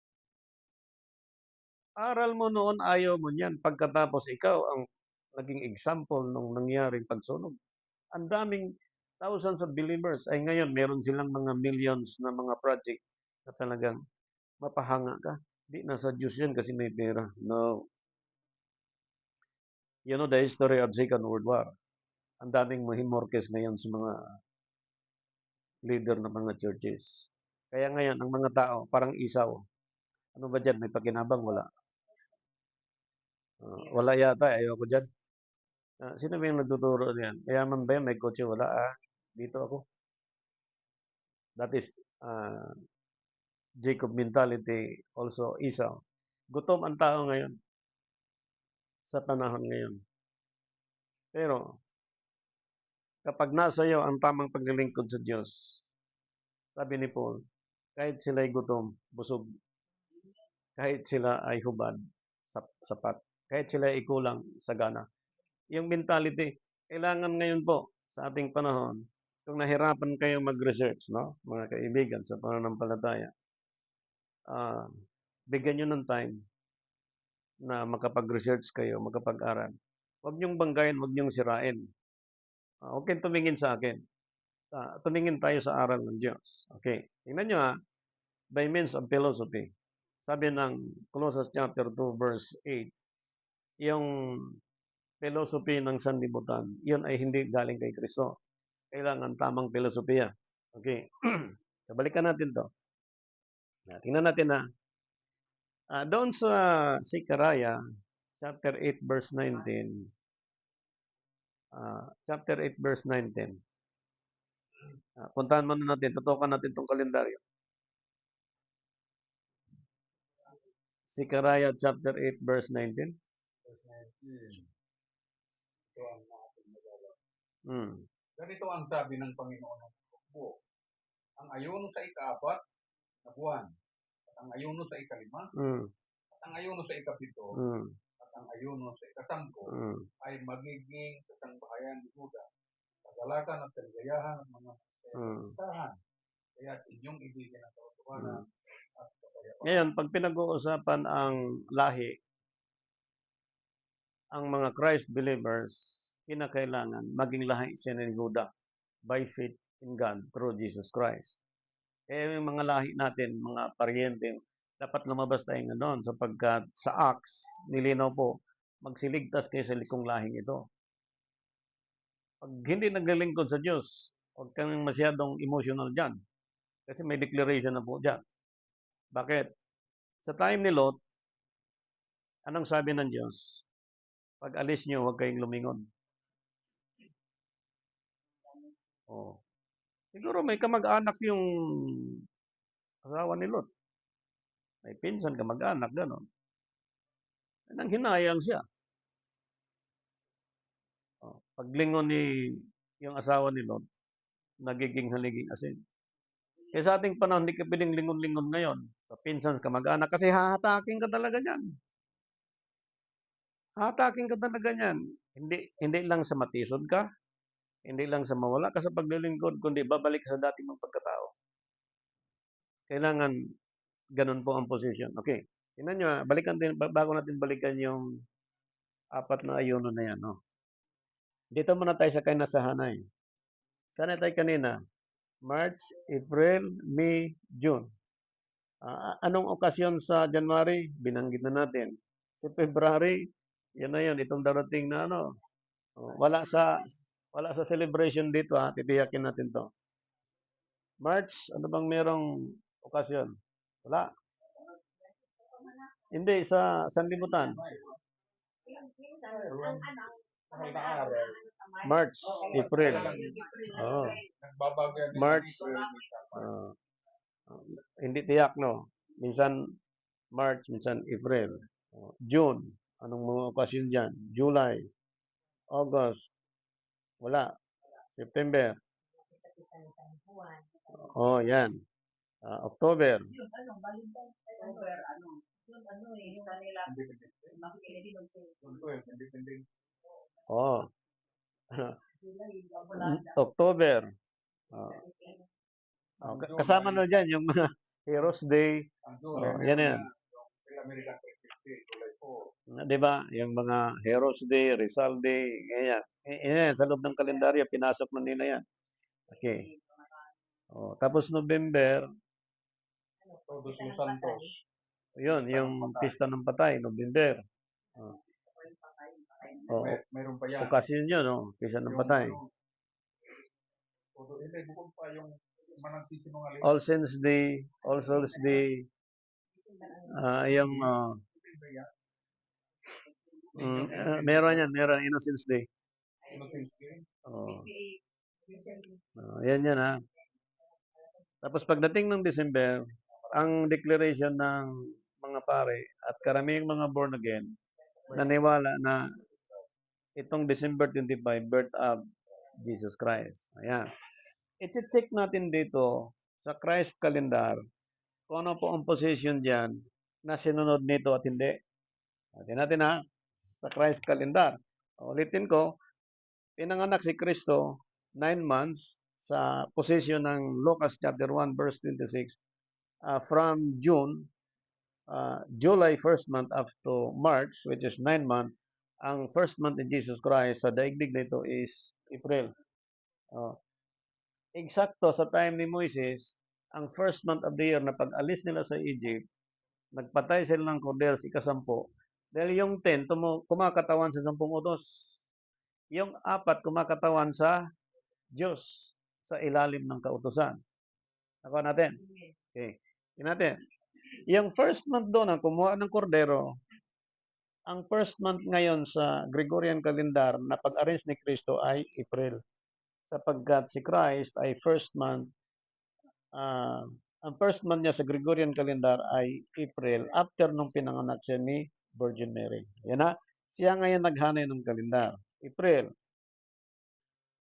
S1: Aral mo noon, ayaw mo niyan. Pagkatapos ikaw ang naging example nung nangyaring pagsunog. Ang daming thousands of believers ay ngayon meron silang mga millions na mga project na talagang mapahanga ka. Di nasa Diyos yan kasi may pera. No. You know the history of Second World War. Ang daming mahimorkes ngayon sa mga leader ng mga churches. Kaya ngayon, ang mga tao, parang isaw. Ano ba dyan? May pakinabang? Wala. Wala yata. Ayoko dyan. Sino ba yung nagtuturo niyan? Mayaman ba yan? May kotse? Wala. Dito ako. That is Jacob mentality, also Esau. Gutom ang tao ngayon sa panahon ngayon. Pero kapag nasa iyo ang tamang paglilingkod sa Diyos, sabi ni Paul, kahit sila ay gutom, busog, kahit sila ay hubad, sapat, kahit sila ay kulang, sagana. Yung mentality, kailangan ngayon po sa ating panahon, kung nahirapan kayo mag-research, no, mga kaibigan sa pananampalataya, bigyan nyo ng time na makapag-research kayo, makapag-aral. Huwag niyong banggain, huwag niyong sirain. Huwag kayong tumingin sa akin. Tumingin tayo sa aral ng Diyos. Okay. Tingnan nyo by means of philosophy. Sabi ng Colossians chapter 2 verse 8, yung philosophy ng sanlibutan, yun ay hindi galing kay Kristo. Kailangan tamang filosofiya. Okay. Balikan natin to. Tingnan natin doon sa Zechariah chapter 8 verse 19. Chapter 8 verse 19. Puntahan muna natin, tutukan natin itong kalendaryo. Zechariah chapter 8 verse 19.
S3: Ganito ang sabi ng Panginoon ng Bukbo. Ang ayuno sa ika-4 na buwan, at ang ayuno sa ika-5, at ang ayuno sa ika-7, at ang ayuno sa ika-10 ay magiging sa sangbahayan ni Juda, kagalakan at kaligayahan ng mga listahan. Kaya inyong ibigin ang katotohanan at kapayapaan.
S1: Ngayon, pag pinag-uusapan ang lahi, ang mga Christ believers, kinakailangan maging lahi siya ni Juda by faith in God through Jesus Christ. Kaya yung mga lahi natin, mga paryente, dapat lumabas tayo doon sapagkat sa Acts, nilinaw po, magsiligtas kayo sa likong lahing ito. Pag hindi naglilingkod sa Diyos, huwag kang masyadong emotional dyan. Kasi may declaration na po dyan. Bakit? Sa time ni Lot, anong sabi ng Diyos? Pag alis nyo, huwag kayong lumingon. Oh. Siguro may kamag-anak yung asawa ni Lot. May pinsan, kamag-anak, gano'n. Nanghinayang siya. Oh. Paglingon ni yung asawa ni Lot, nagiging haliging asin. Kaya sa ating panahon, hindi ka pwedeng lingon-lingon ngayon sa pinsan, kamag-anak kasi hahatakin ka talaga niyan. Hahatakin ka talaga niyan. Hindi lang sa matisod ka, hindi lang sa mawala ka sa paglilingkod, kundi babalik sa dati mong pagkatao. Kailangan ganun po ang posisyon. Okay. Tingnan nyo, balikan din, bago natin balikan yung apat na ayuno na yan. No? Dito muna tayo sa kinasahanay. Sana tayo kanina? March, April, May, June. Anong okasyon sa January? Binanggit na natin. Sa February, yan na yun, itong darating na ano. Wala sa celebration dito ha, titiyakin natin to. March, ano bang merong okasyon? Wala. Hindi, sa sanlibutan. March, April. Oh. March. Hindi tiyak, no? Minsan March, minsan April. June. Anong mga okasyon dyan? July. August. Wala. September. Oh, yan. October. Oh. October. Kasama na dyan yung mga Heroes Day. Yan yan. Diba? Yung mga Heroes Day, Rizal Day, ganyan. Yan, sa loob ng kalendaryo, pinasok na nila yan. Okay. Tapos November, yun, yung Pista ng Patay, November.
S3: Mayroon pa yan.
S1: Okasyon yun, no? Pista ng Patay. All Saints Day, All Souls Day, yung meron Innocents Day. Yan ha. Tapos pagdating ng December, ang declaration ng mga pare at karaming mga born again, naniwala na itong December 25, birth of Jesus Christ. Ayan. I-check natin dito sa Christ calendar kung ano po ang position dyan na sinunod nito at hindi. Natin natin ha, sa Christ calendar. Ulitin ko, pinanganak si Kristo 9 months sa position ng Lucas chapter 1 verse 26 from June, July 1st month up to March, which is 9 months. Ang first month ni Jesus Christ sa daigdig nito is April. Eksakto sa time ni Moises, ang first month of the year na pag-alis nila sa Egypt, nagpatay sila ng kordero sa ikasampu. Dahil yung 10, kumakatawan sa 10 utos. Yung 4, kumakatawan sa Diyos sa ilalim ng kautusan. Nakuha natin? Okay. Tingnan natin. Yung first month doon, ang kumuha ng kordero, ang first month ngayon sa Gregorian calendar na pag-arrange ni Kristo ay April. Sapagkat si Christ ay first month, ang first month niya sa Gregorian calendar ay April after nung pinanganak siya ni Virgin Mary. Yan na. Siya ngayon naghanay ng kalendar. April.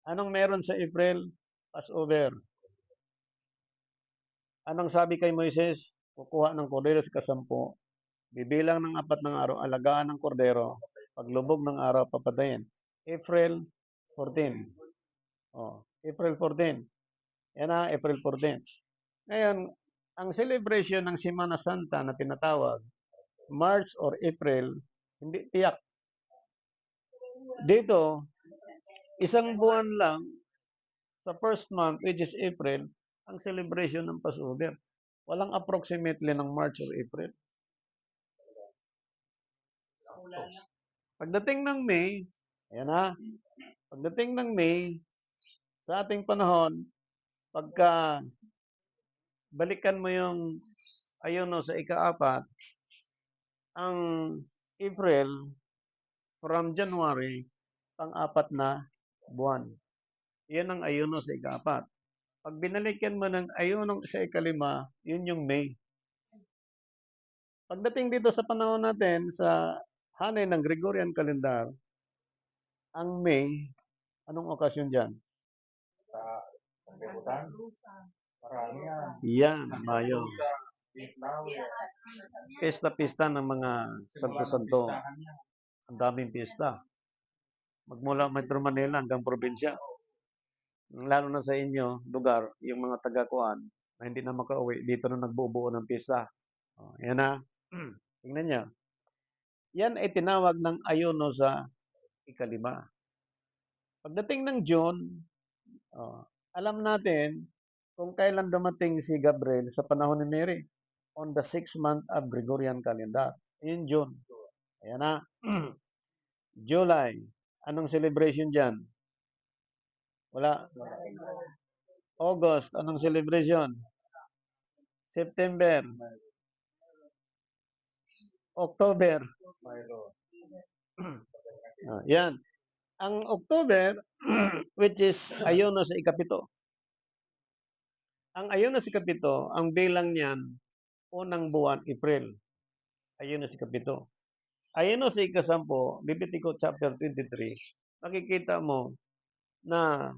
S1: Anong meron sa April? Passover. Anong sabi kay Moises? Kukuha ng kordero sa kasampu. Bibilang ng 4 ng araw, alagaan ng kordero. Paglubog ng araw, papatayin. April 14. April 14. Yan na, April 14. Ngayon, ang celebration ng Semana Santa na tinatawag, March or April, hindi tiyak. Dito, isang buwan lang sa first month, which is April, ang celebration ng Passover. Walang approximately ng March or April. Pagdating ng May, ayan na, pagdating ng May, sa ating panahon, pagka balikan mo yung ayuno sa ika-4, ang April from January, pang-4 na buwan. Yan ang ayuno sa ika-4. Pag binalikan mo ng ayuno sa ika-5, yun yung May. Pagdating dito sa panahon natin, sa hanay ng Gregorian calendar, ang May, anong okasyon dyan?
S3: Sa pagbibutan, marami yan.
S1: Yan, Mayo.
S3: Sa Flower.
S1: Pista-pista ng mga santo-santo.
S3: Pistahan yan.
S1: Ang daming pista. Magmula Metro Manila hanggang probinsya. Lalo na sa inyo, lugar, yung mga taga-kuan na hindi na makauwi, dito na nagbubuo ng pista. Yan na. Tingnan nyo. Yan ay tinawag ng ayuno sa ika-5. Pagdating ng June, alam natin kung kailan dumating si Gabriel sa panahon ni Mary. On the 6th month of Gregorian calendar. Yun June. Ayan na. July. Anong celebration dyan? Wala. August. Anong celebration? September. October. Yan. Ang October, which is ayuno sa ika-7. Ang ayuno sa ika-7, ang bilang niyan, unang buwan, April. Ayuno sa ika-7. Ayuno sa ika-10, Leviticus chapter 23, makikita mo na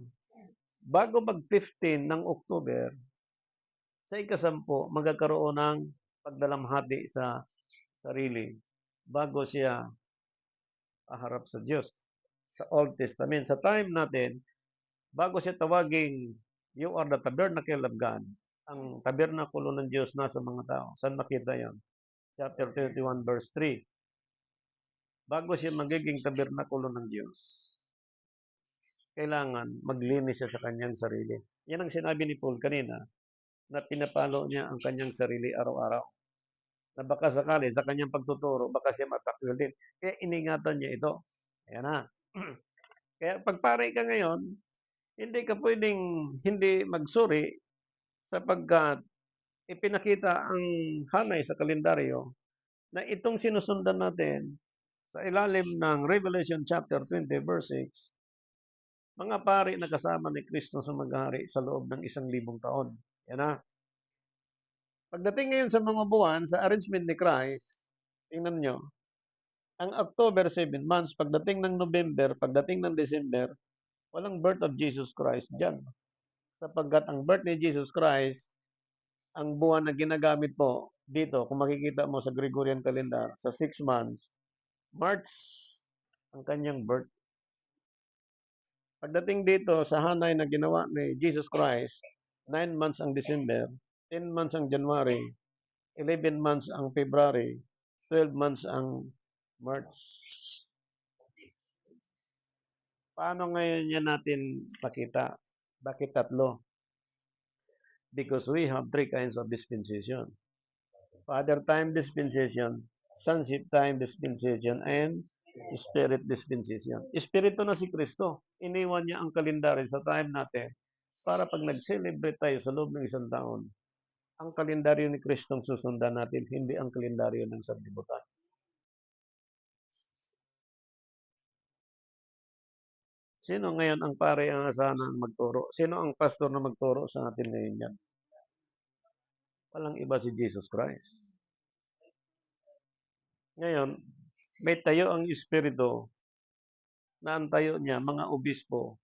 S1: bago mag-15 ng October, sa ika-10, magkakaroon ng pagdalamhati sa sarili bago siya aharap sa Diyos. Sa Old Testament, sa time natin, bago siya tawaging, you are the tabernacle of God, ang tabernakulo ng Diyos nasa mga tao. Saan makita yan? Chapter 31, verse 3. Bago siya magiging tabernakulo ng Diyos, kailangan maglinis siya sa kanyang sarili. Yan ang sinabi ni Paul kanina, na pinapalo niya ang kanyang sarili araw-araw. Na baka sakali sa kanyang pagtuturo, baka siya matakwil din. Kaya iningatan niya ito. Ayan na. Kaya pagpare ka ngayon, hindi ka pwedeng hindi magsuri sapagkat ipinakita ang hanay sa kalendaryo na itong sinusundan natin sa ilalim ng Revelation chapter 20 verse 6, mga pari na kasama ni Kristo sa maghari sa loob ng 1,000 taon. Yan na. Pagdating ngayon sa mga buwan, sa arrangement ni Christ, tingnan nyo, ang October 7 months, pagdating ng November, pagdating ng December, walang birth of Jesus Christ dyan. Sapagkat ang birth ni Jesus Christ, ang buwan na ginagamit po dito, kung makikita mo sa Gregorian calendar, sa 6 months, March ang kanyang birth. Pagdating dito sa hanay na ginawa ni Jesus Christ, 9 months ang December, 10 months ang January, 11 months ang February, 12 months ang March. Paano ngayon yan natin pakita? Bakit 3? Because we have 3 kinds of dispensation. Father time dispensation, sonship time dispensation, and spirit dispensation. Espiritu na si Kristo. Iniwan niya ang kalendaryo sa time natin para pag nag-celebrate tayo sa loob ng 1 taon, ang kalendaryo ni Kristo ang susundan natin, hindi ang kalendaryo ng sanlibutan. Sino ngayon ang pare ang asahan na magturo? Sino ang pastor na magturo sa atin ngayon yan? Walang iba si Jesus Christ. Ngayon, may tayo ang Espiritu na ang tayo niya, mga obispo,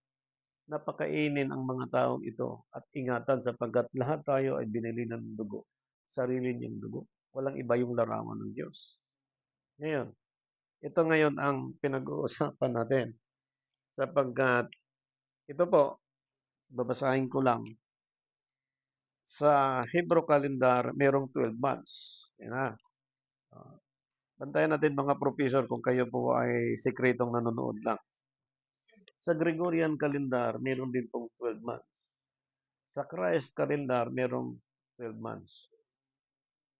S1: napakainin ang mga taong ito at ingatan sapagkat lahat tayo ay binili ng dugo. Sarili niyang dugo. Walang iba yung larawan ng Diyos. Ngayon, ito ngayon ang pinag-uusapan natin. Sapagkat, ito po, babasahin ko lang. Sa Hebrew calendar, merong 12 months. Yan na. Bantayan natin mga professor kung kayo po ay sekretong nanonood lang. Sa Gregorian calendar, meron din pong 12 months. Sa Christ calendar, merong 12 months.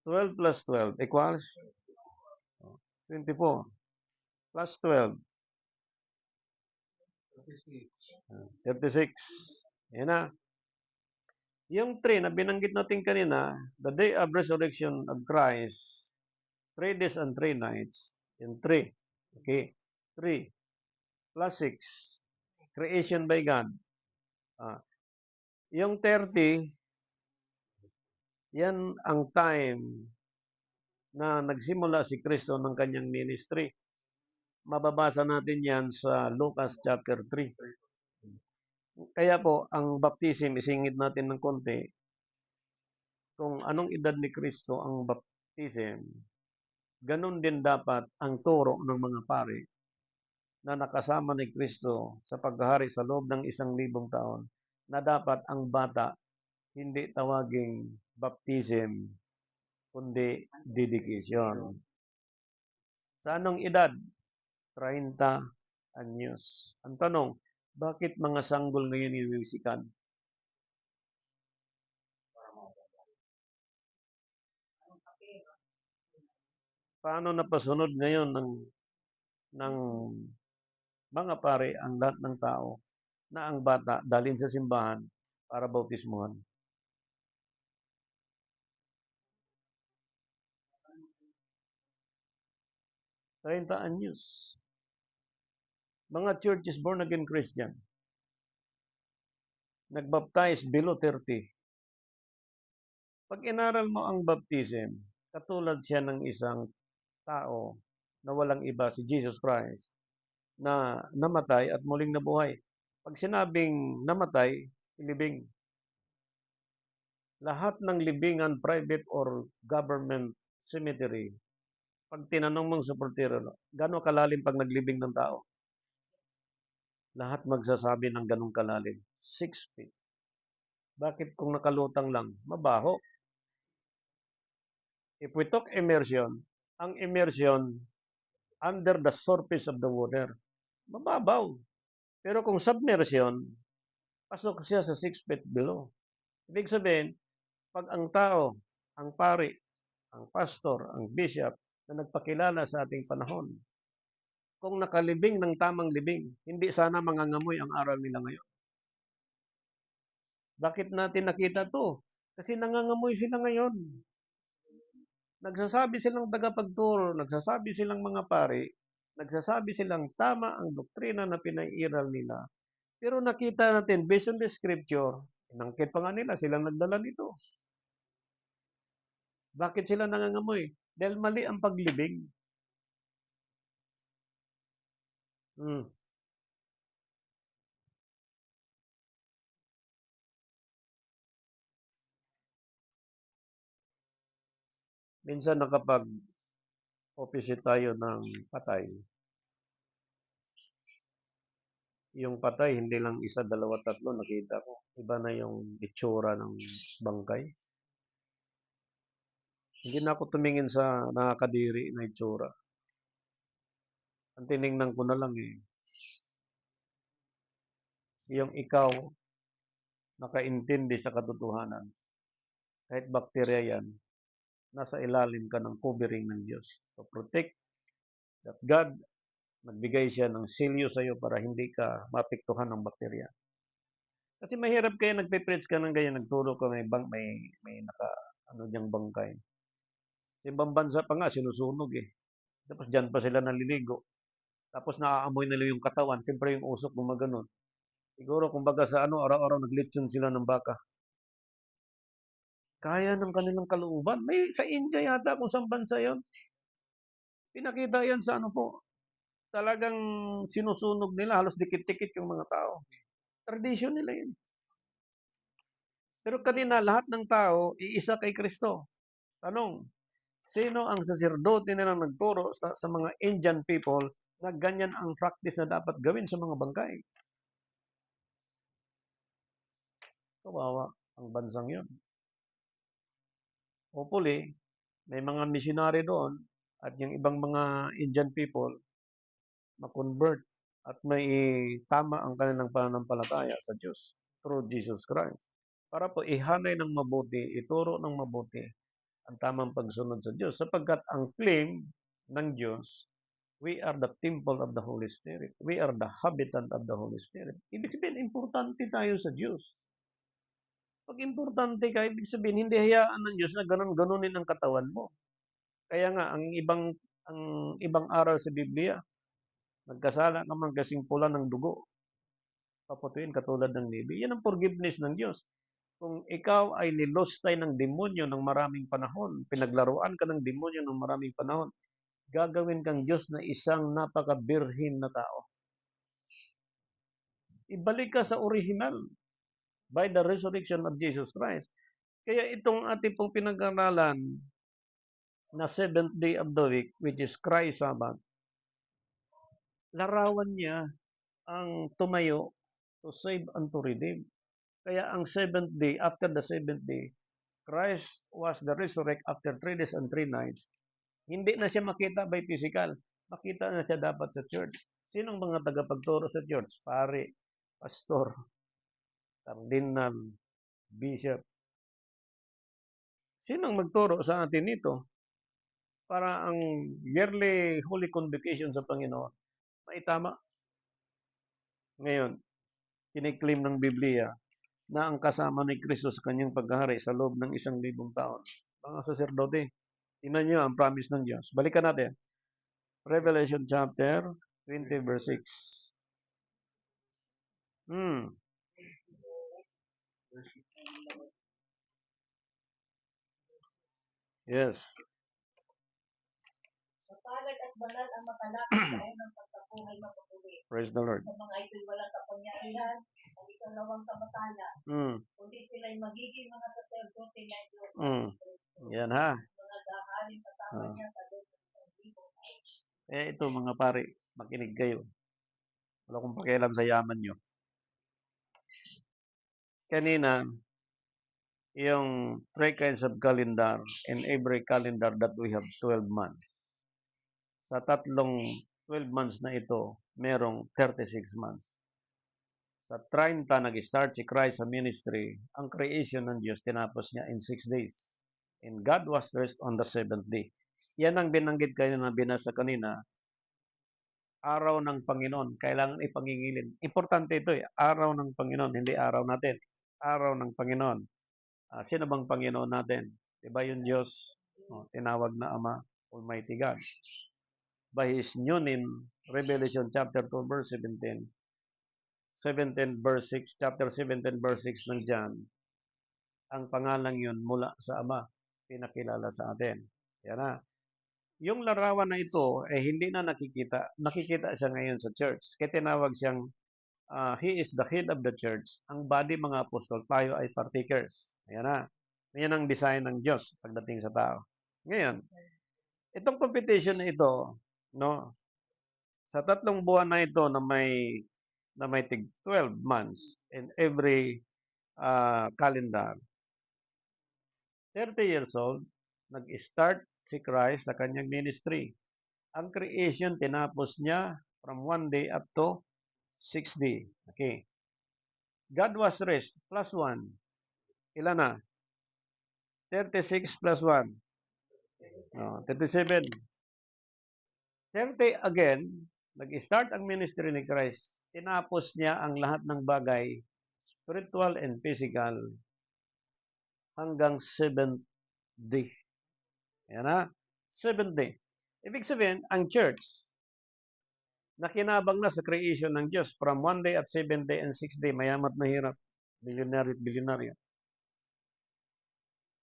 S1: 12 plus 12 equals 24. Plus 12. 36. Yan na. Yung 3 na binanggit natin kanina, the day of resurrection of Christ, 3 days and 3 nights, yung 3. Okay. 3 plus 6. Creation by God. Ah, yung 30, yan ang time na nagsimula si Kristo ng kanyang ministry. Mababasa natin yan sa Lucas chapter 3. Kaya po, ang baptism, isingit natin ng konti, kung anong edad ni Kristo ang baptism, ganun din dapat ang turo ng mga pari na nakasama ni Kristo sa paghahari sa loob ng 1,000 taon, na dapat ang bata hindi tawaging baptism, kundi dedication. Sa anong edad? 30 anyos. Ang tanong, bakit mga sanggol ngayon iwiwisikan? Paano napasunod ngayon ng mga pare ang lahat ng tao na ang bata dalhin sa simbahan para bautismuhan? 30 anyos. Mga churches born again Christian, nagbaptize below 30. Pag inaral mo ang baptism, katulad siya ng isang tao na walang iba, si Jesus Christ, na namatay at muling nabuhay. Pag sinabing namatay, ilibing. Lahat ng libingan, private or government cemetery, pag tinanong mong supportero, gano'ng kalalim pag naglibing ng tao? Lahat magsasabi ng ganong kalalim. 6 feet. Bakit kung nakalutang lang? Mabaho. If we talk immersion, ang immersion under the surface of the water, mababaw. Pero kung submersion, pasok siya sa 6 feet below. Ibig sabihin, pag ang tao, ang pari, ang pastor, ang bishop, na nagpakilala sa ating panahon, kung nakalibing ng tamang libing, hindi sana mangangamoy ang aral nila ngayon. Bakit natin nakita to? Kasi nangangamoy sila ngayon. Nagsasabi silang tagapagturo, nagsasabi silang mga pari, nagsasabi silang tama ang doktrina na pinairal nila. Pero nakita natin, based on the scripture, inangkit pa nga nila, silang nagdala nito. Bakit sila nangangamoy? Dahil mali ang paglibing. Hmm. Minsan nakapag-opposite tayo ng patay. Yung patay, hindi lang isa, dalawa, tatlo, nakita ko. Iba na yung itsura ng bangkay. Hindi na ako tumingin sa nakakadiri na itsura. Ang tiningnan ko na lang yung ikaw nakaintindi sa katotohanan. Kahit bakterya yan, nasa ilalim ka ng covering ng Diyos. To protect that God, nagbigay siya ng silyo sa iyo para hindi ka mapiktuhan ng bakterya. Kasi mahirap kaya nagpe-preach ka ng ganyan, nagturo ka may naka ano diyang bangkay. Sa ibang bansa pa nga sinusunog Tapos diyan pa sila naliligo. Tapos naaamoy nila yung katawan. Siyempre yung usok gumaganon. Siguro kumbaga sa araw-araw naglitsyon sila ng baka. Kaya ng kanilang kalooban. May sa India yata kung saan bansa 'yon. Pinakita 'yan sa talagang sinusunog nila, halos dikit-dikit yung mga tao. Tradisyon nila 'yun. Pero kanina lahat ng tao iisa kay Kristo. Tanong, sino ang saserdote nilang nagturo sa mga Indian people na ganyan ang practice na dapat gawin sa mga bangkay? Kawawa ang bansang 'yon. Hopefully, may mga missionary doon at yung ibang mga Indian people ma-convert at may tama ang kanilang pananampalataya sa Diyos through Jesus Christ. Para po ihanay ng mabuti, ituro ng mabuti ang tamang pagsunod sa Diyos. Sapagkat ang claim ng Diyos, we are the temple of the Holy Spirit. We are the habitant of the Holy Spirit. Ibig sabihin, importante tayo sa Diyos. Pag importante ka, ibig sabihin, hindi hayaan ng Diyos na ganun-ganunin ang katawan mo. Kaya nga, ang ibang aral sa Biblia, nagkasala ka man kasing pula ng dugo. paputuin katulad ng nibi. Yan ang forgiveness ng Diyos. Kung ikaw ay nilustay ng demonyo ng maraming panahon, pinaglaruan ka ng demonyo ng maraming panahon, gagawin kang Diyos na isang napaka-birhin na tao. Ibalik ka sa original by the resurrection of Jesus Christ. Kaya itong ating pong pinag-aralan na 7th day of the week, which is Christ Sabbath, larawan niya ang tumayo to save and to redeem. Kaya ang 7th day, after the 7th day, Christ was the resurrect after 3 days and 3 nights. Hindi na siya makita by physical. Makita na siya dapat sa church. Sinong mga tagapagturo sa church? Pare, pastor, kardinal, bishop. Sinong magturo sa atin nito? Para ang yearly holy convocation sa Panginoon, maitama. Ngayon, kiniklaim ng Biblia na ang kasama ni Kristo sa kanyang paghahari sa loob ng 1,000 taon. Mga saserdote, tingnan nyo ang promise ng Diyos. Balikan natin. Revelation chapter 20 verse 6. Yes.
S2: Mapalad at banal ang makalapit sa unang pagkabuhay mapupuli.
S1: Praise the Lord.
S2: Sa mga ito'y walang kapangyarihan at ikalawang kamatayan, kundi sila'y magiging mga saserdote na Diyos.
S1: Yan ha.
S2: Mga gahaling kasama niya sa loob ng 1,000 taon.
S1: Ito mga pare, makinig kayo. Wala akong pakialam sa yaman nyo. Kanina, yung 3 kinds of calendar, in every calendar that we have 12 months. Sa tatlong 12 months na ito, merong 36 months. Sa 30 nag-start si Christ sa ministry, ang creation ng Diyos tinapos niya in 6 days. And God was rest on the 7th day. Yan ang binanggit kayo na binasa kanina, araw ng Panginoon. Kailangan ipangingilin. Importante ito eh, araw ng Panginoon, hindi araw natin. Araw ng Panginoon. Sino bang Panginoon natin? Diba yung Diyos? Tinawag na Ama, Almighty God. By His new name, Revelation chapter 2 verse 17, 17 verse 6, chapter 17 verse 6 ng John, ang pangalang yun mula sa Ama, pinakilala sa atin. Yan na. Yung larawan na ito, hindi na nakikita. Nakikita siya ngayon sa church. Kaya tinawag siyang, He is the head of the church. Ang body mga apostol, tayo ay partakers. Ayan na. Yan ang design ng Diyos pagdating sa tao. Ngayon, itong competition na ito, no, sa 3 buwan na ito na may 12 months in every calendar, 30 years old, nag-start si Christ sa kanyang ministry. Ang creation, tinapos niya from 1 day up to 6 day. Okay. God was rest, plus 1. Ilan na? 36 plus 1. 37. 30 again, nag-start ang ministry ni Christ. Tinapos niya ang lahat ng bagay, spiritual and physical, hanggang 7th day. Ayan na, 7th day. Ibig sabihin, ang church, nakinabang na sa creation ng Diyos from 1 day at 7th day and 6th day, mayamat mahirap, bilyonaryo at bilyonaryo.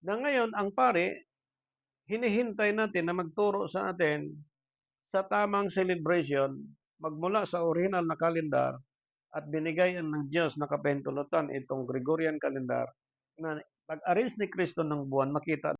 S1: Na ngayon, ang pare, hinihintay natin na magturo sa atin sa tamang celebration, magmula sa original na kalendar at binigay ng Diyos na kapahintulutan itong Gregorian calendar na pag-arrange ni Kristo ng buwan, makita